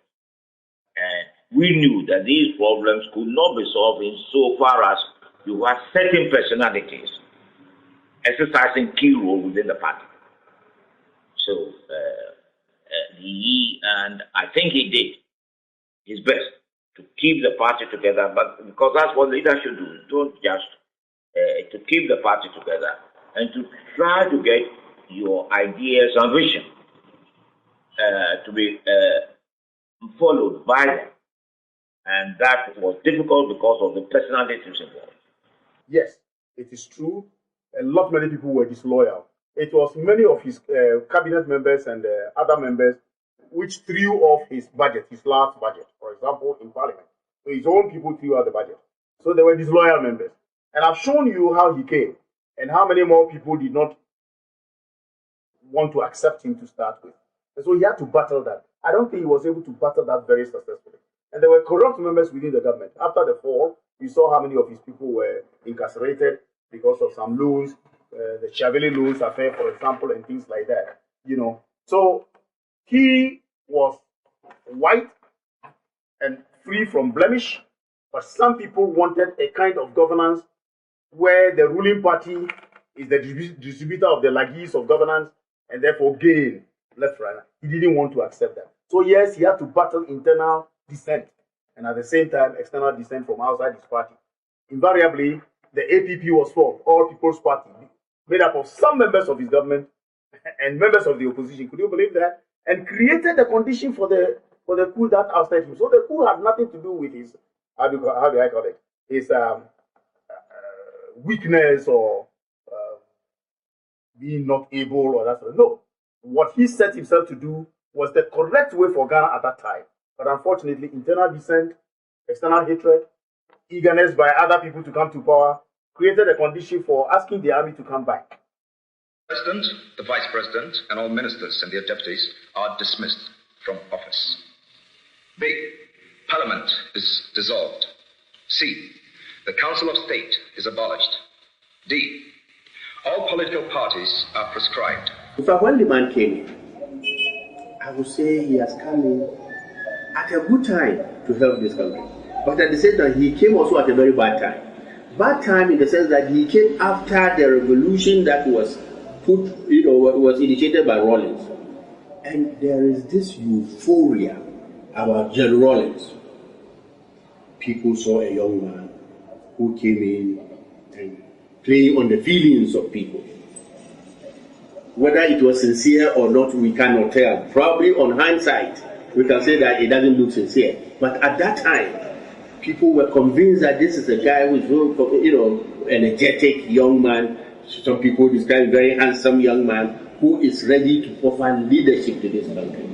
And we knew that these problems could not be solved insofar as you had certain personalities exercising key role within the party. So and I think he did his best to keep the party together, but because that's what leaders should do. Don't just to keep the party together and to try to get your ideas and vision to be followed by them. And that was difficult because of the personalities involved. Yes, it is true. Many people were disloyal. It was many of his cabinet members and other members which threw off his budget, his last budget, for example, in parliament. So his own people threw out the budget. So they were disloyal members. And I've shown you how he came and how many more people did not want to accept him to start with. And so he had to battle that. I don't think he was able to battle that very successfully. And there were corrupt members within the government. After the fall, we saw how many of his people were incarcerated because of some loans, the Chaveli loans affair, for example, and things like that. So he was white and free from blemish, but some people wanted a kind of governance where the ruling party is the distributor of the lagis of governance and therefore gain left, right. He didn't want to accept that. So yes, he had to battle internal dissent and at the same time external dissent from outside his party. Invariably, the APP was formed, All People's Party, made up of some members of his government and members of the opposition. Could you believe that? And created the condition for the coup that ousted him. So the coup had nothing to do with his, how do I call it, his weakness or being not able or that sort of. No. What he set himself to do was the correct way for Ghana at that time. But unfortunately, internal dissent, external hatred, eagerness by other people to come to power created a condition for asking the army to come back. The President, the Vice President, and all ministers and their deputies are dismissed from office. B. Parliament is dissolved. C. The Council of State is abolished. D. All political parties are proscribed. In fact, when the man came in, I would say he has come in at a good time to help this country. But at the same time, he came also at a very bad time. Bad time in the sense that he came after the revolution that was was initiated by Rawlins. And there is this euphoria about John Rawlins. People saw a young man who came in and playing on the feelings of people. Whether it was sincere or not, we cannot tell. Probably on hindsight, we can say that it doesn't look sincere. But at that time, people were convinced that this is a guy who is, energetic young man. Some people describe a very handsome young man who is ready to offer leadership to this country.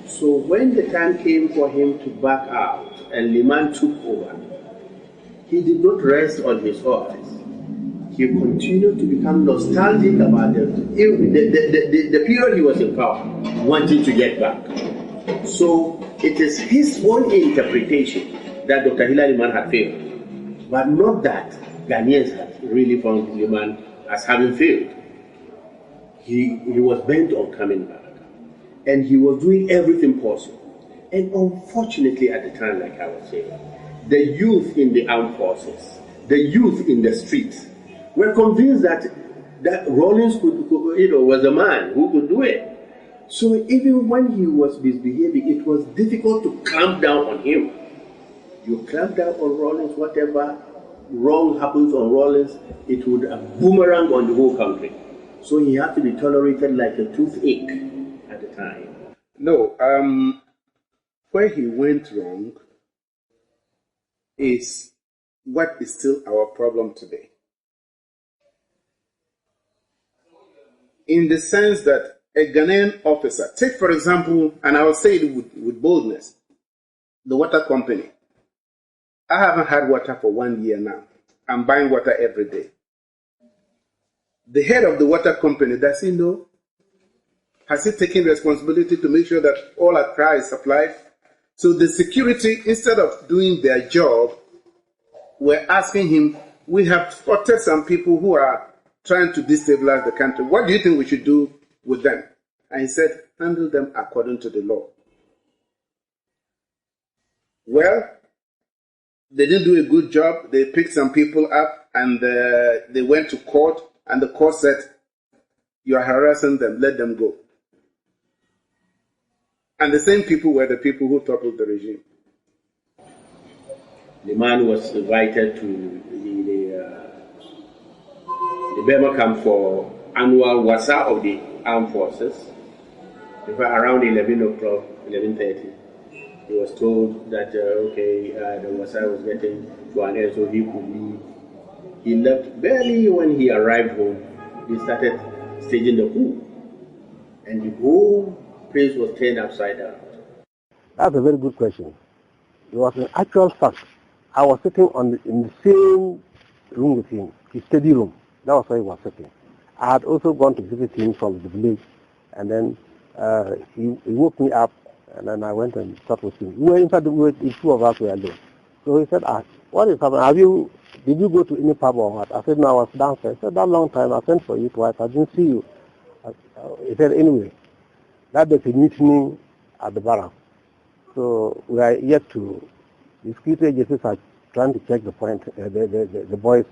So when the time came for him to back out and Liman took over, he did not rest on his office. He continued to become nostalgic about the period he was in power, wanting to get back. So it is his own interpretation that Dr. HILLA Liman had failed, but not that Ghanaians had really found Liman as having failed. He was bent on coming back, and he was doing everything possible. And unfortunately at the time, like I was saying, the youth in the armed forces, the youth in the streets, were convinced that Rawlins was a man who could do it. So even when he was misbehaving, it was difficult to clamp down on him. You clamp down on Rawlins, whatever wrong happens on Rawlins, it would boomerang on the whole country. So he had to be tolerated like a toothache at the time. No, where he went wrong is what is still our problem today. In the sense that a Ghanaian officer, take for example, and I will say it with boldness, the water company. I haven't had water for 1 year now. I'm buying water every day. The head of the water company, does he know? Has he taken responsibility to make sure that all Accra is supplied? So the security, instead of doing their job, were asking him, we have spotted some people who are trying to destabilize the country. What do you think we should do with them? And he said, handle them according to the law. Well, they didn't do a good job. They picked some people up and they went to court, and the court said, you are harassing them, let them go. And the same people were the people who toppled the regime. The man was invited to the Burma camp for annual wasa of the armed forces. Around 11 o'clock, 11:30, he was told that, the wasa was getting to an end, so he could leave. He left barely when he arrived home. They started staging the coup. And the whole place was turned upside down. That's a very good question. It was an actual fact. I was sitting in the same room with him, his study room. That was where he was sitting. I had also gone to visit him from the village, and then he woke me up, and then I went and sat with him. The two of us were alone. So he said, what is happening? Did you go to any pub or what? I said, no, I was downstairs. He said, that long time, I sent for you twice, I didn't see you. He said, anyway, that there's a mutiny at the barracks. So we are yet to, the security agencies are trying to check the point, the boys.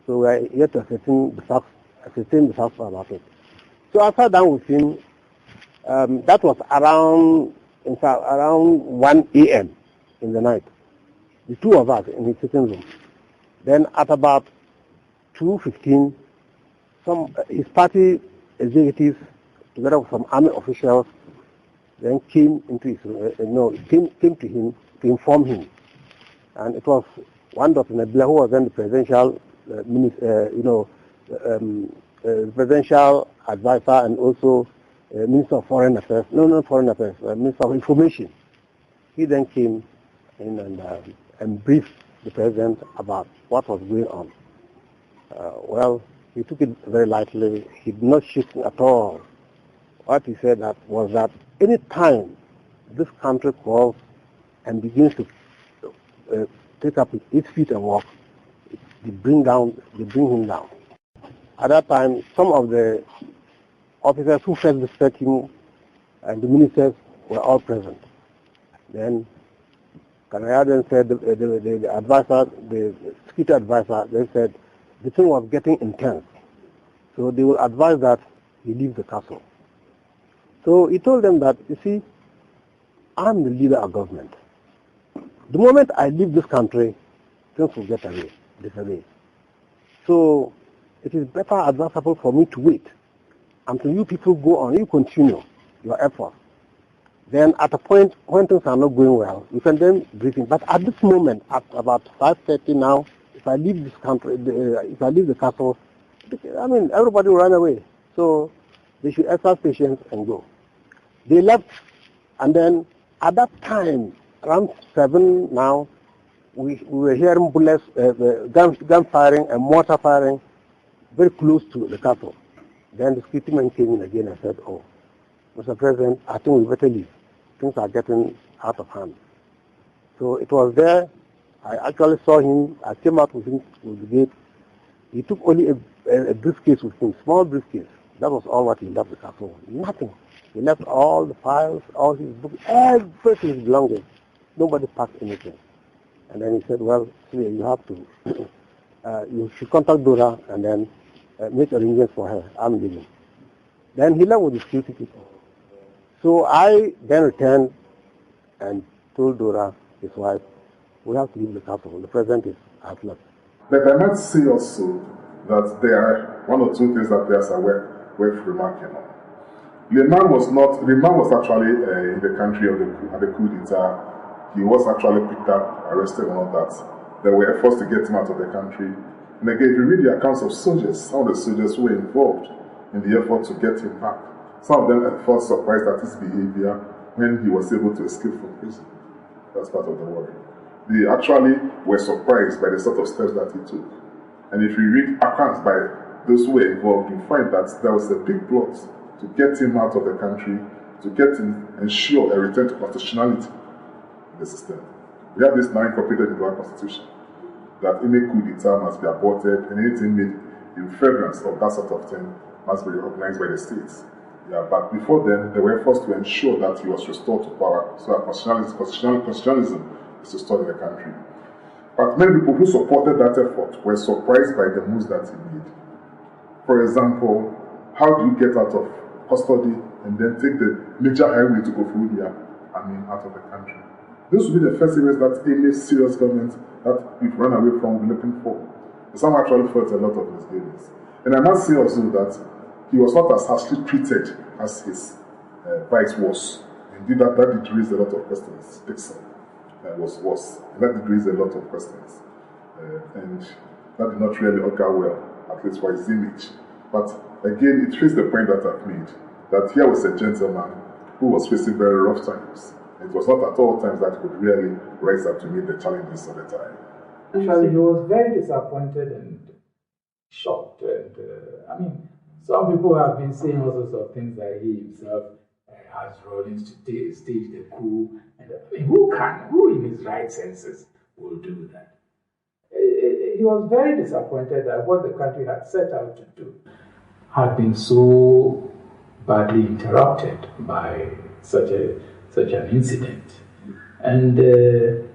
So we are yet to ascertain the facts about it. So I sat down with him. That was around 1 a.m. in the night. The two of us in his sitting room. Then at about 2:15, his party executives, together with some army officials, then came into his came to him to inform him. And it was one Dr. Nabila, who was then the presidential presidential advisor, and also Minister of Foreign Affairs, Minister of Information. He then came in and briefed the president about what was going on. Well, he took it very lightly. He did not shift at all. What he said was that any time this country calls and begins to take up its feet and walk, they bring him down. At that time, some of the officers who first visited him and the ministers were all present. Then Kanaya then said, the advisor, the security advisor, they said the thing was getting intense. So they will advise that he leave the castle. So he told them that, you see, I'm the leader of government. The moment I leave this country, things will get disarray. So it is better advisable for me to wait until you people go on, you continue your efforts. Then at a point when things are not going well, you can then briefing. But at this moment, at about 5:30 now, if I leave this country, if I leave the castle, I mean, everybody will run away. So they should exercise patience and go. They left, and then at that time, around 7 now, we were hearing bullets, gun firing and mortar firing very close to the castle. Then the security man came in again and said, "Oh, Mr. President, I think we better leave. Things are getting out of hand." So it was there. I actually saw him. I came out with him to the gate. He took only a briefcase with him, small briefcase. That was all what he left the castle. Nothing. He left all the files, all his books, everything his belongings. Nobody packed anything. And then he said, "Well, see, you have to, you should contact Dora and then make arrangements for her. I'm leaving." Then he left with the security people. So I then returned and told Dora, his wife, we have to leave the castle. The president has left. But I might say also that there are one or two things that players are worth remarking on. Leman was actually in the country at the coup d'etat. He was actually picked up, arrested and all that. There were efforts to get him out of the country. And again, if you read the accounts of soldiers, some of the soldiers who were involved in the effort to get him back, some of them felt surprised at his behavior when he was able to escape from prison. That's part of the worry. They actually were surprised by the sort of steps that he took. And if you read accounts by those who were involved, you find that there was a big plot to get him out of the country, to ensure a return to constitutionality in the system. We have this now incorporated into our constitution, that any coup d'etat must be aborted and anything made in furtherance of that sort of thing must be recognized by the states. Yeah, but before then, there were efforts to ensure that he was restored to power, so that constitutionalism is restored in the country. But many people who supported that effort were surprised by the moves that he made. For example, how do you get out of custody and then take the major highway to Kofuria, out of the country? This would be the first areas that any serious government that we've run away from will be looking for. Some actually felt a lot of misgivings. And I must say also that he was not as harshly treated as his vice was. Indeed, that did raise a lot of questions. Dixon was worse. That did raise a lot of questions. And that did not really occur well, at least for his image. But again, it raised the point that I've made, that here was a gentleman who was facing very rough times. It was not at all times that he could really rise up to meet the challenges of the time. Actually, he was very disappointed and shocked. And some people have been saying all sorts of things that he himself has Rawlings to stage the coup. And who in his right senses will do that? He was very disappointed that what the country had set out to do had been so badly interrupted by such an incident. And there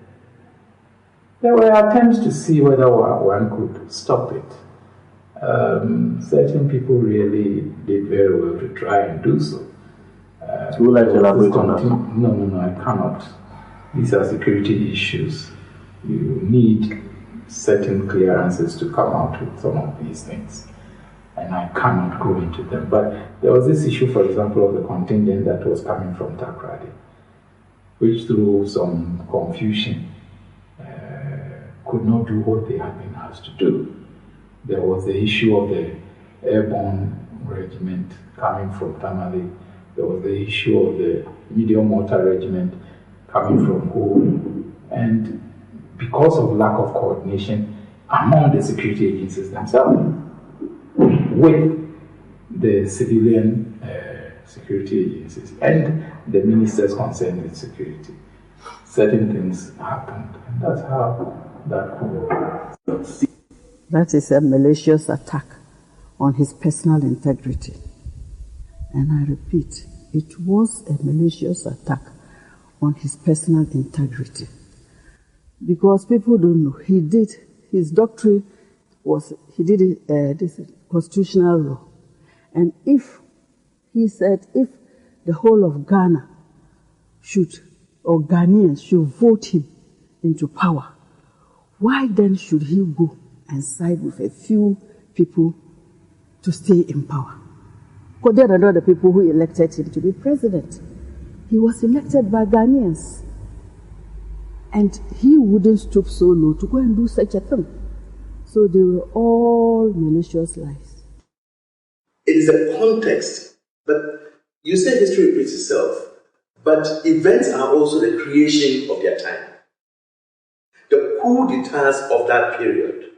were attempts to see whether one could stop it. Certain people really did very well to try and do so. Would you like to elaborate on that? No, I cannot. These are security issues. You need certain clearances to come out with some of these things. And I cannot go into them. But there was this issue, for example, of the contingent that was coming from Takrady, which through some confusion could not do what they had been asked to do. There was the issue of the airborne regiment coming from Tamale. There was the issue of the medium mortar regiment coming from Home. And because of lack of coordination among the security agencies themselves, with the civilian security agencies and the ministers concerned with security, certain things happened. And that's how that coup. That is a malicious attack on his personal integrity. And I repeat, it was a malicious attack on his personal integrity. because people don't know. He did, his doctrine was, he did this constitutional law. And if, he said, if the whole of Ghana should, or Ghanaians should vote him into power, why then should he go and side with a few people to stay in power? Because they are not the people who elected him to be president. He was elected by Ghanaians. And he wouldn't stoop so low to go and do such a thing. So they were all malicious lies. It is a context, but you say history repeats itself, but events are also the creation of their time. The coup d'etats of that period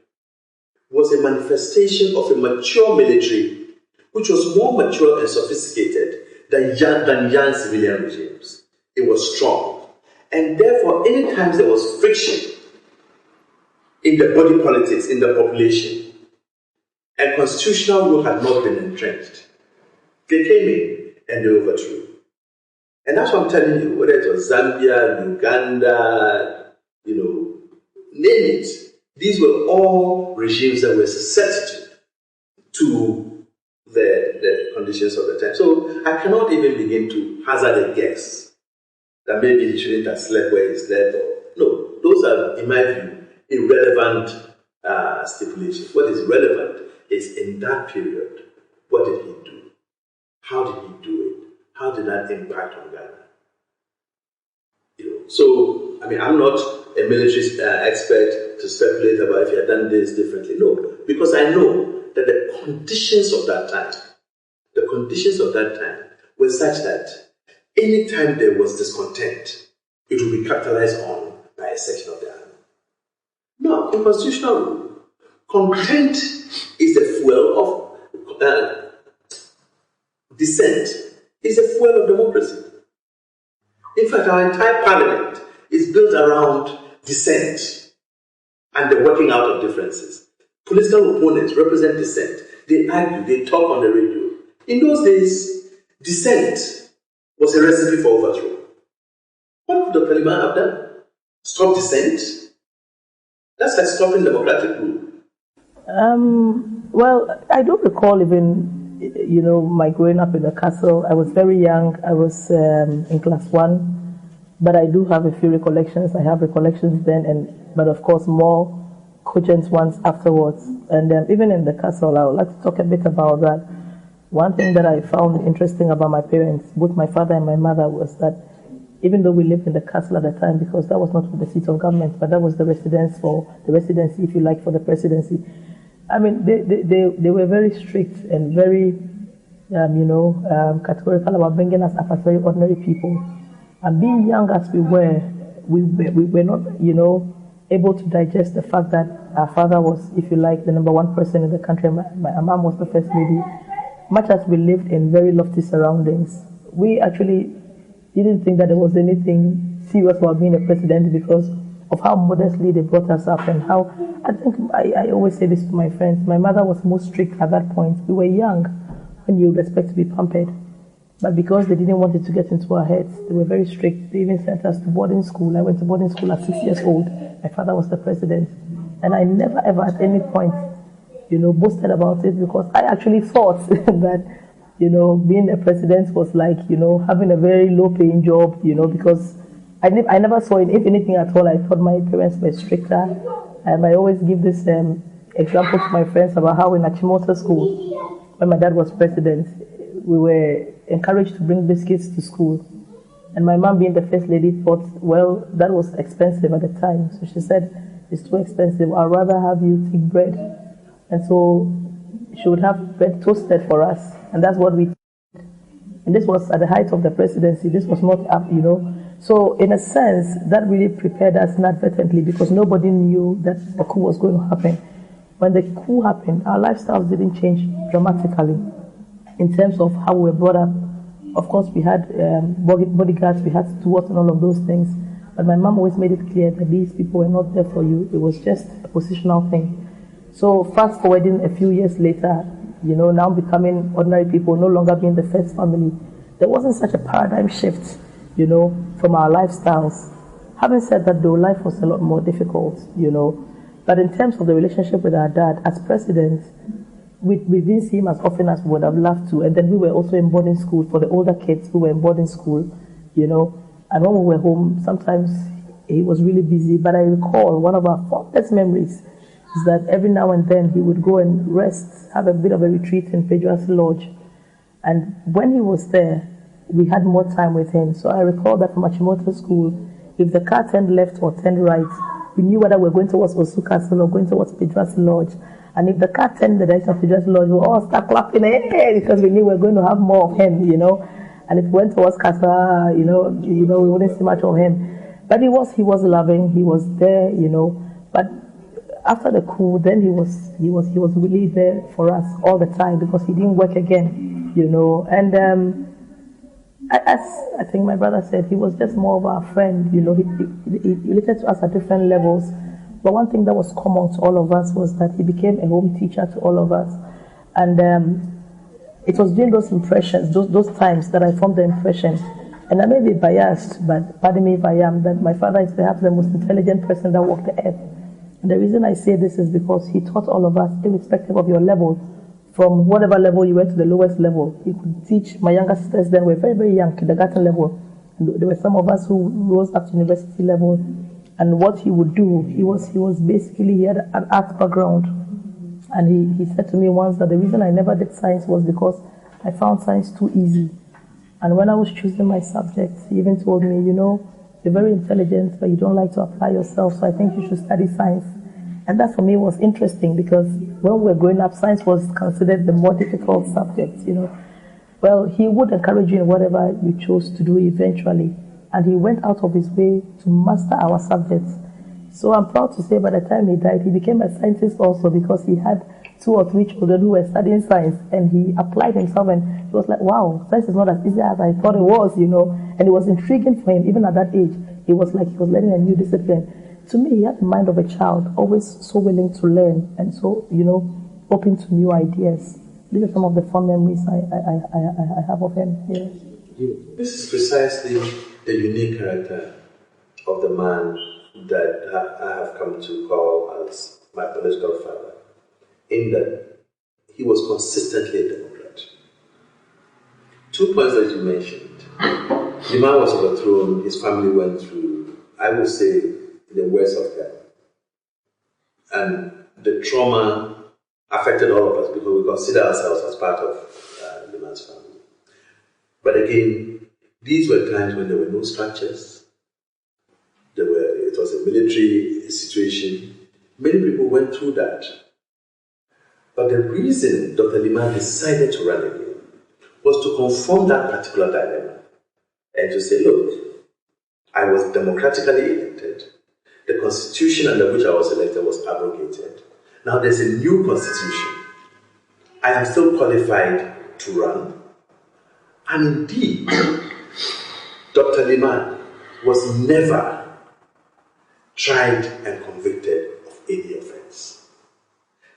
was a manifestation of a mature military which was more mature and sophisticated than young civilian regimes. It was strong. And therefore, anytime there was friction in the body politics, in the population, and constitutional rule had not been entrenched, they came in and they overthrew. And that's what I'm telling you, whether it was Zambia, Uganda, name it. These were all regimes that were susceptible to the conditions of the time. So I cannot even begin to hazard a guess that maybe he shouldn't have slept where he slept. No, those are, in my view, irrelevant stipulations. What is relevant is in that period, what did he do? How did he do it? How did that impact on Ghana? So, I mean, I'm not a military expert to speculate about if he had done this differently. No, because I know that the conditions of that time were such that anytime there was discontent, it would be capitalized on by a section of the army. Now, in constitutional rule, content is the fuel of dissent, is the fuel of democracy. In fact, our entire parliament is built around dissent and the working out of differences. Political opponents represent dissent. They argue, they talk on the radio. In those days, dissent was a recipe for overthrow. What could the Parliament have done? Stop dissent? That's like stopping democratic rule. Well, I don't recall even, my growing up in the castle. I was very young. I was in class 1, but I do have a few recollections. I have recollections then, but of course more cogent ones afterwards. And even in the castle, I would like to talk a bit about that. One thing that I found interesting about my parents, both my father and my mother, was that even though we lived in the castle at the time, because that was not the seat of government, but that was the residency, if you like, for the presidency. I mean, they were very strict and very, categorical about bringing us up as very ordinary people. And being young as we were not, able to digest the fact that our father was, if you like, the number one person in the country. My mom was the first lady. Much as we lived in very lofty surroundings, we actually didn't think that there was anything serious about being a president because of how modestly they brought us up and how, I always say this to my friends, my mother was most strict at that point. We were young when you would expect to be pampered. But because they didn't want it to get into our heads, they were very strict. They even sent us to boarding school. I went to boarding school at 6 years old. My father was the president. And I never ever at any point, boasted about it because I actually thought that, being a president was like, having a very low-paying job, because I never saw it. If anything at all, I thought my parents were stricter. And I always give this example to my friends about how in Achimota school, when my dad was president, we were encouraged to bring biscuits to school. And my mom, being the first lady, thought, well, that was expensive at the time. So she said, it's too expensive. I'd rather have you take bread. And so she would have bread toasted for us. And that's what we did. And this was at the height of the presidency. This was not up, So in a sense, that really prepared us inadvertently because nobody knew that the coup was going to happen. When the coup happened, our lifestyles didn't change dramatically in terms of how we were brought up. Of course, we had bodyguards, we had stewards and all of those things. But my mom always made it clear that these people were not there for you. It was just a positional thing. So fast forwarding a few years later, now becoming ordinary people, no longer being the first family, there wasn't such a paradigm shift, from our lifestyles. Having said that, though, life was a lot more difficult, But in terms of the relationship with our dad, as president, we didn't see him as often as we would have loved to. And then we were also in boarding school for the older kids. We were in boarding school, And when we were home, sometimes he was really busy. But I recall one of our fondest memories is that every now and then he would go and rest, have a bit of a retreat in Pedro's Lodge. And when he was there, we had more time with him. So I recall that from Achimota School, if the car turned left or turned right, we knew whether we were going towards Osu Castle or going towards Pedro's Lodge. And if the car turned the direction of Pedro's Lodge, we all start clapping, hey, because we knew we were going to have more of him, And if we went towards Castle, we wouldn't see much of him. But he was loving, he was there, But after the coup, then he was really there for us all the time because he didn't work again, And as I think my brother said, he was just more of our friend, He related to us at different levels. But one thing that was common to all of us was that he became a home teacher to all of us. And it was during those impressions, those times that I formed the impression. And I may be biased, but pardon me if I am, that my father is perhaps the most intelligent person that walked the earth. And the reason I say this is because he taught all of us, irrespective of your level, from whatever level you went to the lowest level. He could teach my younger sisters then were very, very young, kindergarten level. And there were some of us who rose up to university level. And what he would do, he had an art background. And he said to me once that the reason I never did science was because I found science too easy. And when I was choosing my subjects, he even told me, you're very intelligent, but you don't like to apply yourself, so I think you should study science. And that for me was interesting because when we were growing up, science was considered the more difficult subject, Well, he would encourage you in whatever you chose to do eventually. And he went out of his way to master our subjects. So I'm proud to say by the time he died, he became a scientist also because he had 2 or 3 children who were studying science and he applied himself and it was like, wow, science is not as easy as I thought it was, And it was intriguing for him, even at that age. It was like he was learning a new discipline. To me, he had the mind of a child, always so willing to learn and so, open to new ideas. These are some of the fond memories I have of him. Yeah. This is precisely the unique character of the man that I have come to call as my political father, in that he was consistently a Democrat. 2 points that you mentioned. The man was overthrown, his family went through, I would say, the worst of them. And the trauma affected all of us because we consider ourselves as part of the man's family. But again, these were times when there were no structures. It was a military situation. Many people went through that. But the reason Dr. Liman decided to run again was to confront that particular dilemma and to say, look, I was democratically elected. The constitution under which I was elected was abrogated. Now there's a new constitution. I am still qualified to run. And indeed, Dr. Liman was never tried and convicted of any offense.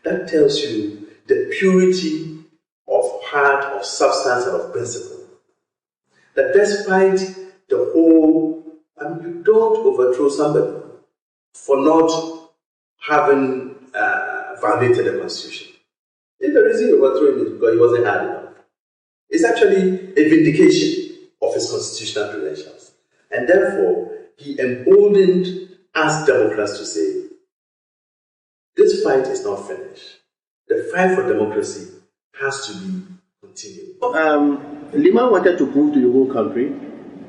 That tells you the purity of heart, of substance, and of principle. That despite the whole, you don't overthrow somebody for not having violated the Constitution. If the reason you overthrow him is because he wasn't hard enough, it's actually a vindication of his constitutional credentials. And therefore, he emboldened us Democrats to say, this fight is not finished. The fight for democracy has to be continued. Liman wanted to prove to the whole country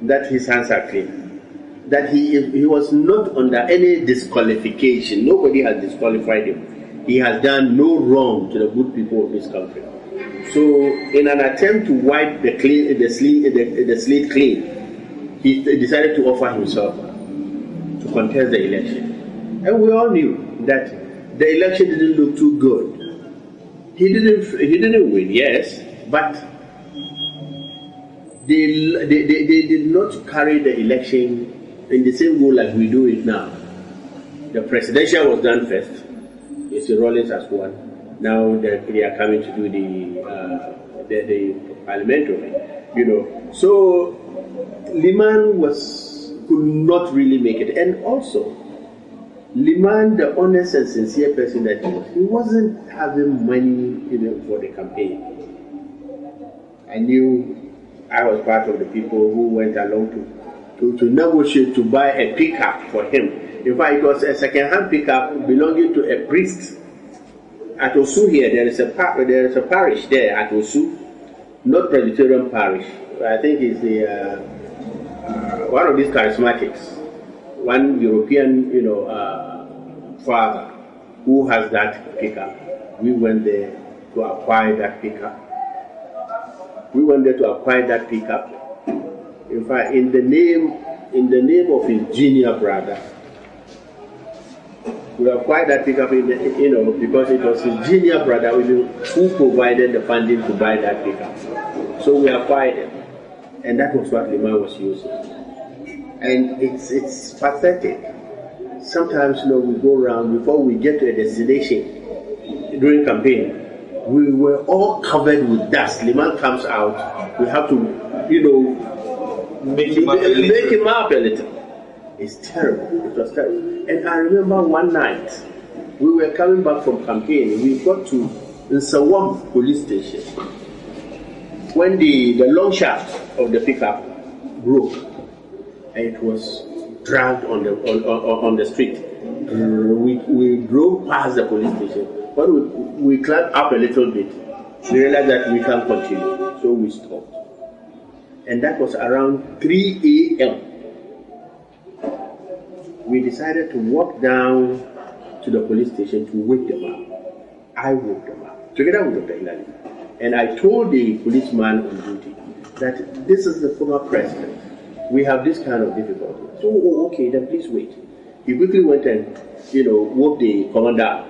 that his hands are clean, that he was not under any disqualification. Nobody has disqualified him. He has done no wrong to the good people of this country. So, in an attempt to wipe the slate clean, he decided to offer himself to contest the election. And we all knew that the election didn't look too good. He didn't win, yes, but they did not carry the election in the same goal like we do it now. The presidential was done first. Mr. Rawlings has won. Now they are coming to do the parliamentary, So Liman was could not really make it. And also, Liman, the honest and sincere person that he wasn't having money even for the campaign. I knew I was part of the people who went along to negotiate to buy a pickup for him. In fact, it was a second-hand pickup belonging to a priest. At Osu here, there is a parish there at Osu, not Presbyterian parish. I think it's the one of these charismatics, one European, father who has that pickup. We went there to acquire that pickup. In fact, in the name of his junior brother, we acquired that pickup, because it was his junior brother who provided the funding to buy that pickup. So we acquired it, and that was what Liman was using. And it's pathetic. Sometimes, we go around before we get to a destination during campaign. We were all covered with dust. Liman comes out. We have to, make him up a little. It's terrible. It was terrible. And I remember one night, we were coming back from campaign. We got to Nsawam police station when the long shaft of the pickup broke, and it was dragged on the street. We drove past the police station. When we climbed up a little bit, we realized that we can't continue, so we stopped. And that was around 3 a.m. We decided to walk down to the police station to wake them up. I woke them up, together with Dr. HILLA. And I told the policeman on duty that this is the former president. We have this kind of difficulty. So, okay, then please wait. He quickly went and, woke the commander up.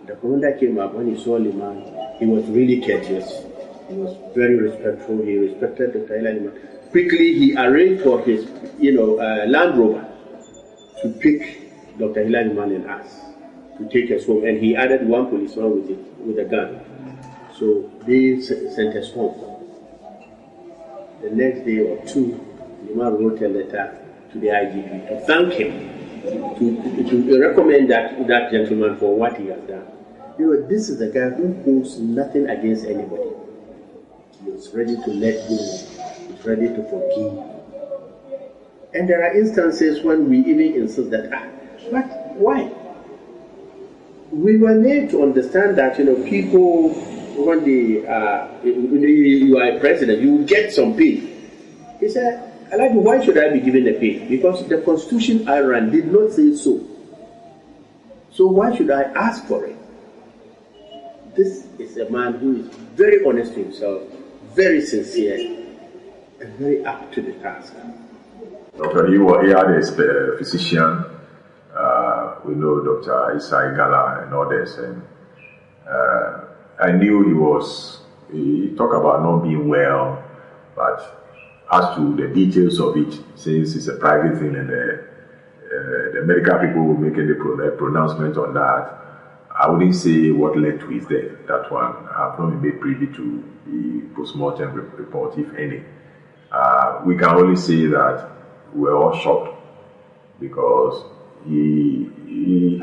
The commander came up. When he saw Liman, he was really courteous. He was very respectful. He respected Dr. HILLA. Quickly, he arranged for his, Land Rover to pick Dr. HILLA and us to take us home. And he added one policeman with a gun. So they sent us home. The next day or two, Liman wrote a letter to the IGP to thank him, to recommend that gentleman for what he has done. This is a guy who holds nothing against anybody. He is ready to let go. He's ready to forgive. And there are instances when we even insist that, but why? We were made to understand that, people, when you are a president, you will get some pay. He said, why should I be given a pay? Because the constitution I ran did not say so. So why should I ask for it? This is a man who is very honest to himself, very sincere, and very up to the task. Doctor, he had a physician. We know Dr. Gala and others, and I knew he talked about not being well, but as to the details of it, since it's a private thing and the medical people will make any pronouncement on that, I wouldn't say what led to his death. That one, I've not been made privy to the post-mortem report, if any. We can only say that we're all shocked because he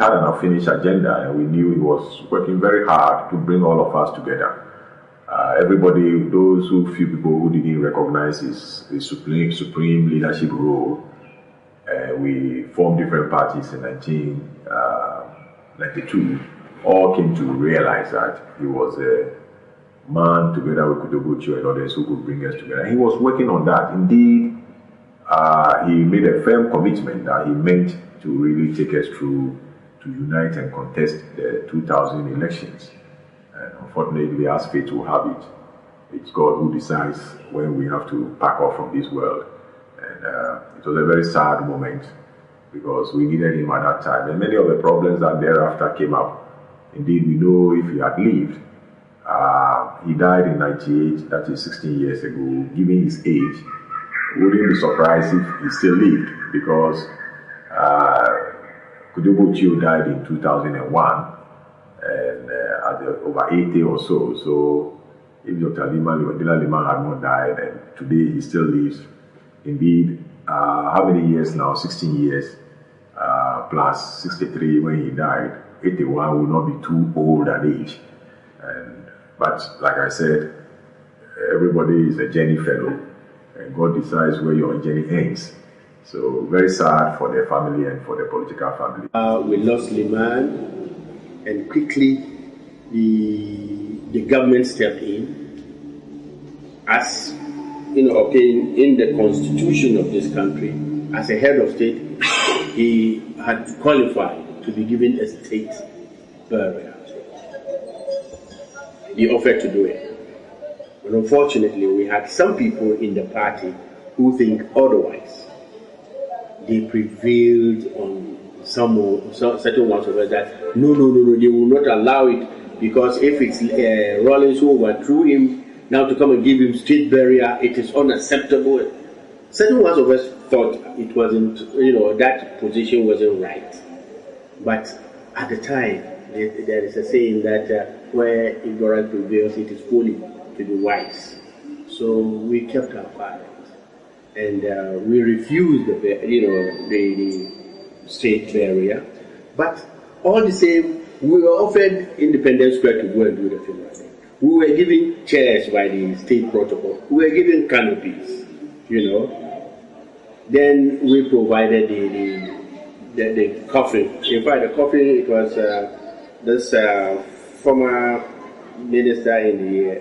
had an unfinished agenda, and we knew he was working very hard to bring all of us together. Everybody, those few people who didn't recognize his supreme leadership role, we formed different parties in 1992, all came to realize that he was a man together with Kudobuchi and others who could bring us together. He was working on that. Indeed, he made a firm commitment that he meant to really take us through to unite and contest the 2000 elections. And unfortunately, as fate will have it, it's God who decides when we have to pack off from this world. And it was a very sad moment because we needed him at that time. And many of the problems that thereafter came up. Indeed, we know if he had lived, he died in 98, that is 16 years ago. Given his age, we wouldn't be surprised if he still lived because Kudobuchi died in 2001 and at over 80 or so. So if Dr. Liman had not died, and today he still lives, indeed, how many years now? 16 years plus 63 when he died. 81 will not be too old at age. But like I said, everybody is a journey fellow, and God decides where your journey ends. So very sad for the family and for the political family. We lost Liman, and quickly the government stepped in. As you know, in the constitution of this country, as a head of state, he had qualified to be given a state burial. He offered to do it. But unfortunately, we had some people in the party who think otherwise. They prevailed on certain ones of us that no, they will not allow it, because if it's Rawlings who overthrew him, now to come and give him state burial, it is unacceptable. Certain ones of us thought it wasn't, that position wasn't right. But at the time, there is a saying that where ignorance prevails, it is folly to be wise. So we kept our quiet, and we refused the state burial. But all the same, we were offered Independence Square to go and do the funeral. We were given chairs by the state protocol. We were given canopies, Then we provided the coffin. In fact, the coffin, it was this former minister in the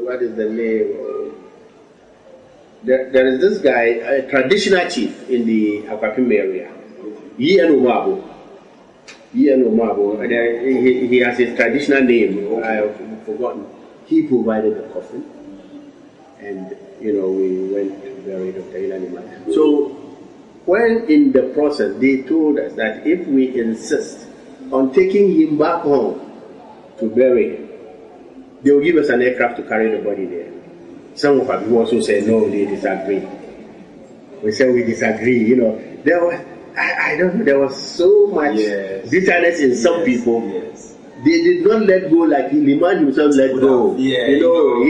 what is the name? There is this guy, a traditional chief in the Akwakim area, Ian Omabo. He has his traditional name. I have forgotten. He provided the coffin, and we went to bury Dr. HILLA. So when in the process they told us that if we insist on taking him back home to bury him, they will give us an aircraft to carry the body there. Some of our people also said no, they disagree. We said we disagree. There was, I don't know, there was so much bitterness in some people. They did not let go like Liman himself let go. He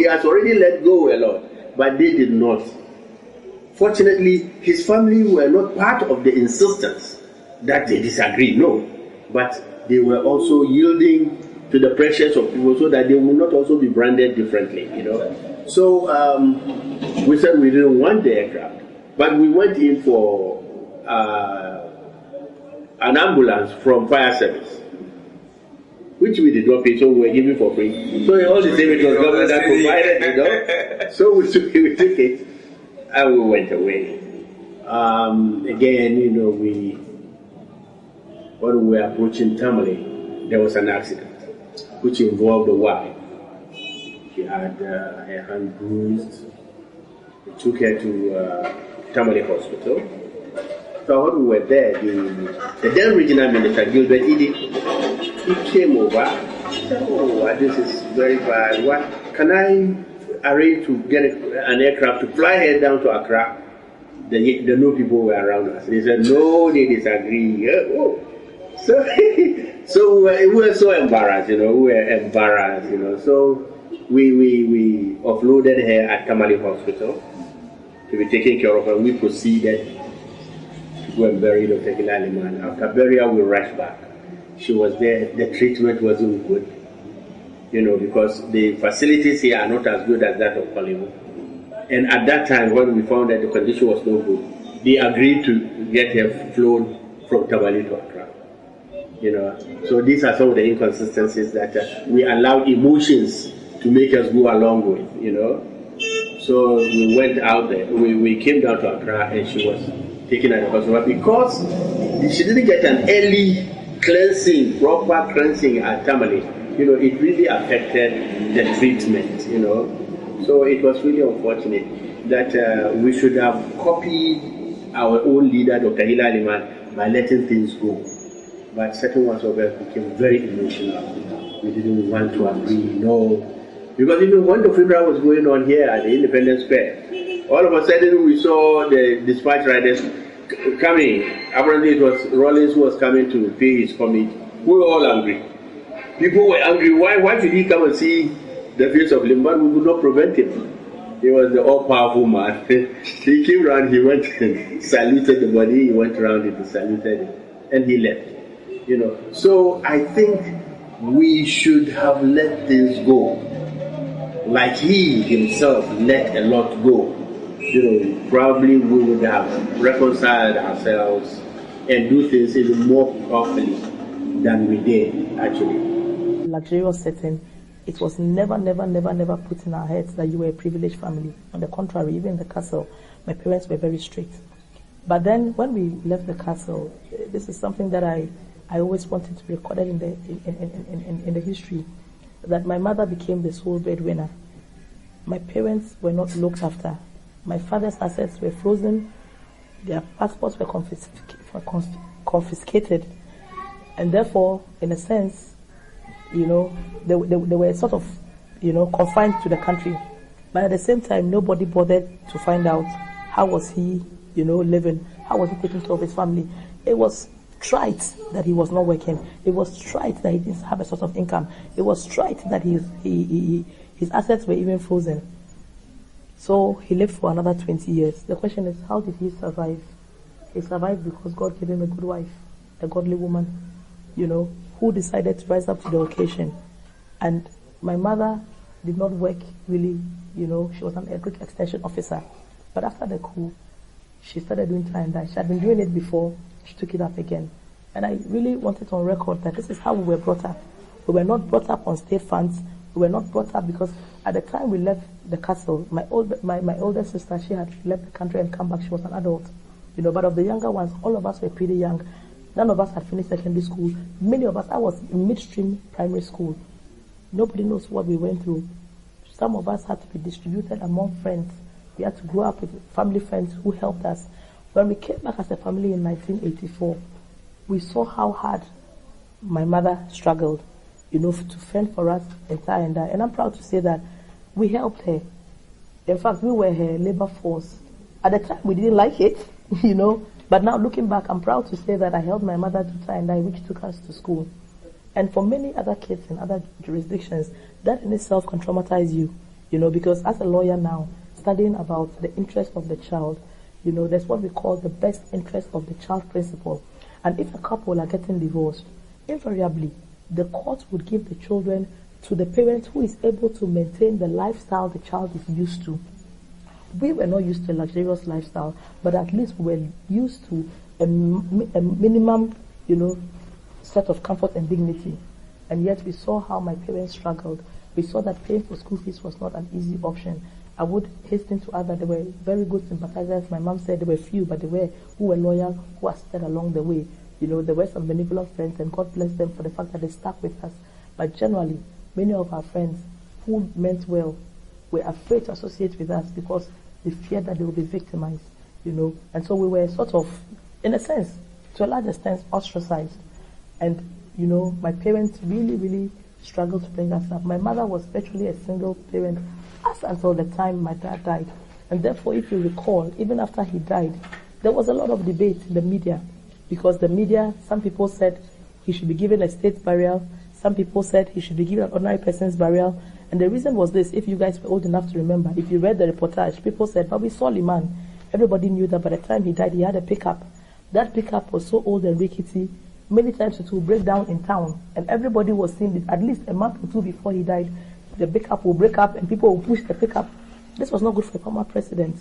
has already let go a lot, but they did not. Fortunately, his family were not part of the insistence that they disagree. No, but they were also yielding to the pressures of people so that they will not also be branded differently. So we said we didn't want the aircraft, but we went in for an ambulance from fire service, which we did not pay, so we were given for free. So all the same, it was government that provided, So we took it, and we went away. Again, when we were approaching Tamale, there was an accident which involved a wife. She had her hand bruised. We took her to Tamale Hospital. So when we were there, the then regional minister, Gilbert Idi, he came over. He said, this is very bad. What can I arrange to get an aircraft to fly her down to Accra? The no people were around us. They said, no, they disagree. So we were so embarrassed, we were embarrassed, So we offloaded her at Tamale Hospital to be taken care of, and we proceeded to go and bury Dr. HILLA. After burial, we rushed back. She was there. The treatment wasn't good, because the facilities here are not as good as that of Hollywood. And at that time, when we found that the condition was no good, they agreed to get her flown from Tamale to Accra. So these are some of the inconsistencies that we allow emotions to make us go along with, So we went out there, we came down to Accra, and she was taken at the hospital because she didn't get an early cleansing, proper cleansing at Tamale. It really affected the treatment, So it was really unfortunate that we should have copied our own leader, Dr. HILLA, by letting things go. But certain ones of us became very emotional. We didn't want to agree, no. Because even when the funeral was going on here at the Independence Square, all of a sudden we saw the dispatch riders coming. Apparently it was Rawlings who was coming to pay his commit. We were all angry. People were angry. Why should he come and see the face of Limban? We could not prevent him. He was the all-powerful man. He came around, he went and saluted the body, he went around and he saluted it, and he left. So I think we should have let things go. Like he himself let a lot go. Probably we would have reconciled ourselves and do things even more properly than we did, actually. Luxurious setting, it was never put in our heads that you were a privileged family. On the contrary, even in the castle, my parents were very strict. But then when we left the castle, this is something that I always wanted to be recorded in the history, that my mother became the sole breadwinner. My parents were not looked after. My father's assets were frozen, their passports were confiscated, and therefore, in a sense, they were sort of, confined to the country. But at the same time, nobody bothered to find out how was he, living, how was he taking care of his family. It was trite that he was not working. It was trite that he didn't have a source of income. It was trite that his assets were even frozen. So he lived for another 20 years. The question is, how did he survive? He survived because God gave him a good wife, a godly woman, who decided to rise up to the occasion. And my mother did not work really, she was an agric extension officer. But after the coup, she started doing tie and dye. She had been doing it before, she took it up again. And I really wanted on record that this is how we were brought up. We were not brought up on state funds. We were not brought up because at the time we left the castle, my older sister, she had left the country and come back. She was an adult. But of the younger ones, all of us were pretty young. None of us had finished secondary school. Many of us, I was in midstream primary school. Nobody knows what we went through. Some of us had to be distributed among friends. We had to grow up with family friends who helped us. When we came back as a family in 1984, we saw how hard my mother struggled, to fend for us and tie and dye. And I'm proud to say that we helped her. In fact, we were her labor force. At the time, we didn't like it, but now looking back, I'm proud to say that I helped my mother to tie and dye, which took us to school. And for many other kids in other jurisdictions, that in itself can traumatize you, because as a lawyer now, studying about the interest of the child, there's what we call the best interest of the child principle. And if a couple are getting divorced, invariably, the court would give the children to the parent who is able to maintain the lifestyle the child is used to. We were not used to a luxurious lifestyle, but at least we were used to a minimum, set of comfort and dignity. And yet we saw how my parents struggled. We saw that paying for school fees was not an easy option. I would hasten to add that there were very good sympathizers. My mom said there were few, but there were who were loyal, who assisted along the way. There were some benevolent friends, and God bless them for the fact that they stuck with us. But generally, many of our friends who meant well were afraid to associate with us because they feared that they would be victimized, And so we were sort of, in a sense, to a large extent, ostracized. And, my parents really struggled to bring us up. My mother was virtually a single parent us until the time my dad died. And therefore, if you recall, even after he died, there was a lot of debate in the media. Because the media, some people said he should be given a state burial. Some people said he should be given an ordinary person's burial. And the reason was this, if you guys were old enough to remember, if you read the reportage, people said, but we saw Liman. Everybody knew that by the time he died, he had a pickup. That pickup was so old and rickety, many times it would break down in town. And everybody was seeing it at least a month or two before he died. The pickup will break up and people will push the pickup. This was not good for a former president.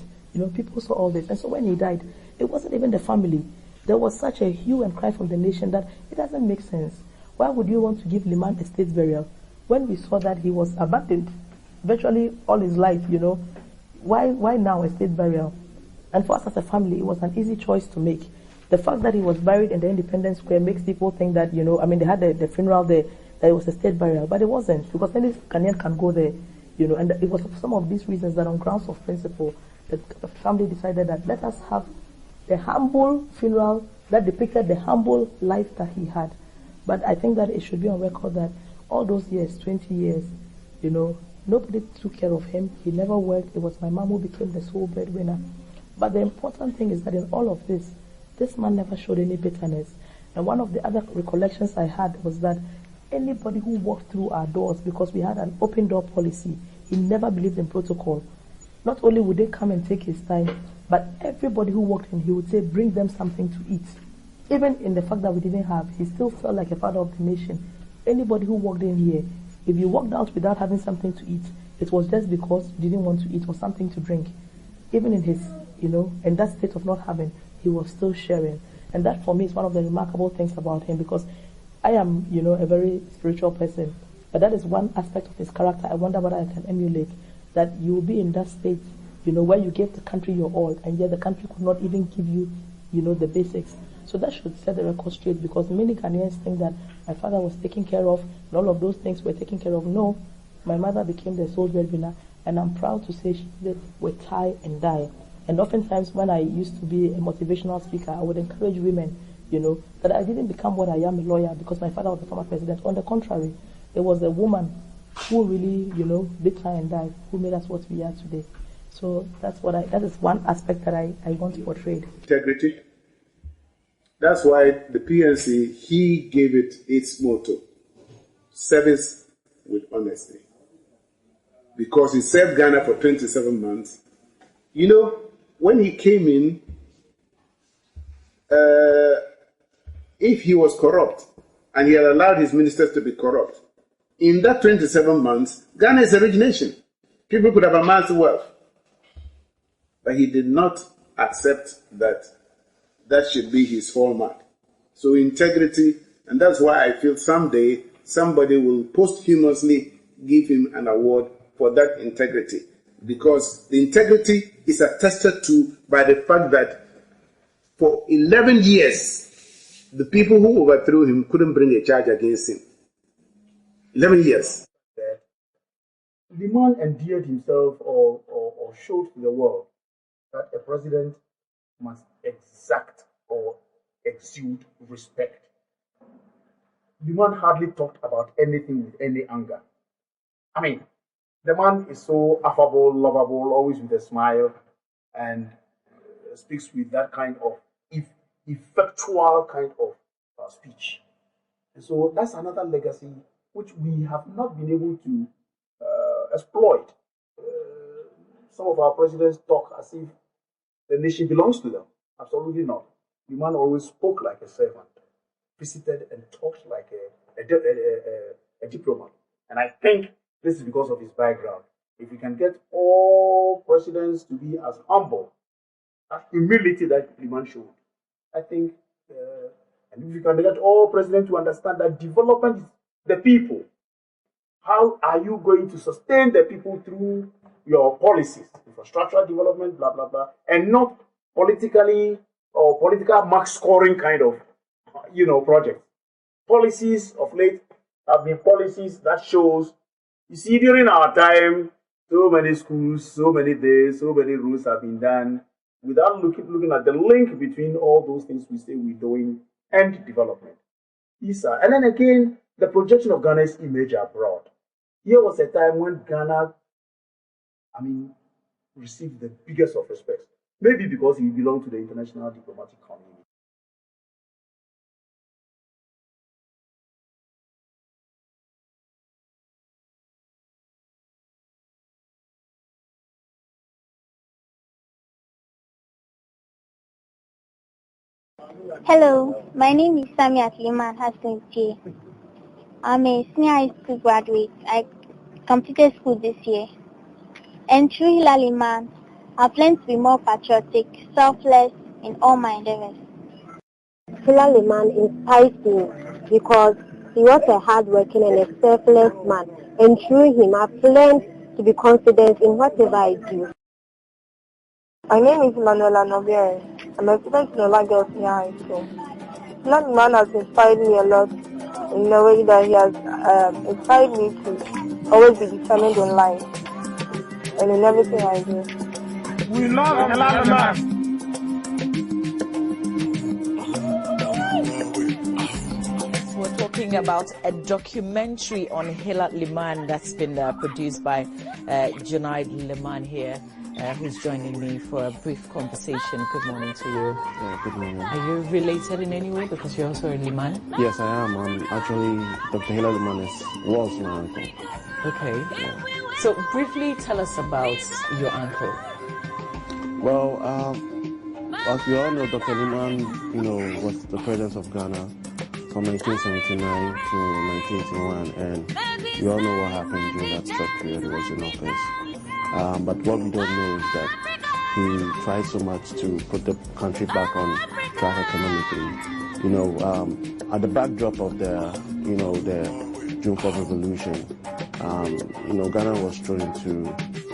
People saw all this. And so when he died, it wasn't even the family. There was such a hue and cry from the nation that it doesn't make sense. Why would you want to give Liman a state burial? When we saw that he was abandoned virtually all his life, why now a state burial? And for us as a family, it was an easy choice to make. The fact that he was buried in the Independence Square makes people think that, they had the funeral there, that it was a state burial, but it wasn't, because any Ghanaian can go there, and it was for some of these reasons that on grounds of principle, the family decided that let us have a humble funeral that depicted the humble life that he had. But I think that it should be on record that all those years, 20 years, nobody took care of him. He never worked. It was my mom who became the sole breadwinner. But the important thing is that in all of this man never showed any bitterness. And one of the other recollections I had was that anybody who walked through our doors, because we had an open door policy, he never believed in protocol. not only would they come and take his time, but everybody who walked in, he would say, bring them something to eat. Even in the fact that we didn't have, he still felt like a father of the nation. Anybody who walked in here, if you walked out without having something to eat, it was just because you didn't want to eat or something to drink. Even in his, in that state of not having, he was still sharing. And that for me is one of the remarkable things about him, because I am, a very spiritual person. But that is one aspect of his character I wonder whether I can emulate, that you will be in that state, where you gave the country your all, and yet the country could not even give you, the basics. So that should set the record straight, because many Ghanaians think that my father was taken care of, and all of those things were taken care of. No, my mother became the sole breadwinner, and I'm proud to say she did it with tie and dye. And oftentimes when I used to be a motivational speaker, I would encourage women, that I didn't become what I am, a lawyer, because my father was the former president. On the contrary, it was a woman who really, did tie and dye, who made us what we are today. So that is one aspect that I want to portray. Integrity. That's why the PNC, he gave it its motto, service with honesty. Because he served Ghana for 27 months. When he came in, if he was corrupt, and he had allowed his ministers to be corrupt, in that 27 months, Ghana is a rich nation. People could have amassed wealth. But he did not accept that should be his hallmark. So integrity, and that's why I feel someday somebody will posthumously give him an award for that integrity. Because the integrity is attested to by the fact that for 11 years, the people who overthrew him couldn't bring a charge against him. 11 years. The man endeared himself or showed to the world that a president must exact or exude respect. The man hardly talked about anything with any anger. I mean, the man is so affable, lovable, always with a smile, and speaks with that kind of effectual kind of speech. And so that's another legacy which we have not been able to exploit. Some of our presidents talk as if the nation belongs to them. Absolutely not. The man always spoke like a servant, visited and talked like a diplomat. And I think this is because of his background. If we can get all presidents to be as humble, as humility that the man showed, I think, and if we can get all presidents to understand that development is the people, how are you going to sustain the people through your policies, infrastructural development, blah, blah, blah, and not politically or political mark scoring kind of, project. Policies of late have been policies that shows, you see, during our time, so many schools, so many days, so many rules have been done without looking at the link between all those things we say we're doing and development. And then again, the projection of Ghana's image abroad. Here was a time when Ghana, received the biggest of respect. Maybe because he belonged to the international diplomatic community. Hello, my name is Samiat Liman Hassan J. I'm a senior high school graduate. I completed school this year. And through HILLA Liman, I've learned to be more patriotic, selfless in all my endeavors. HILLA Liman inspires me because he was a hardworking and a selfless man. And through him, I've learned to be confident in whatever I do. My name is Manuela Nobier. I'm a student in Ola Girls Senior High School. HILLA Liman has inspired me a lot in a way that he has inspired me to always be determined in life and in everything I do. We love HILLA Liman. We're talking about a documentary on HILLA Liman that's been produced by Junaid Liman here. Who's joining me for a brief conversation. Good morning to you. Yeah, good morning. Are you related in any way because you're also a Liman? Yes, I am. Actually, Dr. HILLA Liman was my uncle. Okay. Yeah. So briefly tell us about your uncle. Well, as we all know, Dr. Liman, was the president of Ghana from 1979 to 1981, and we all know what happened during that short period he was in office. But what we don't know is that he tried so much to put the country back on track economically. At the backdrop of the June 4th revolution, Ghana was thrown into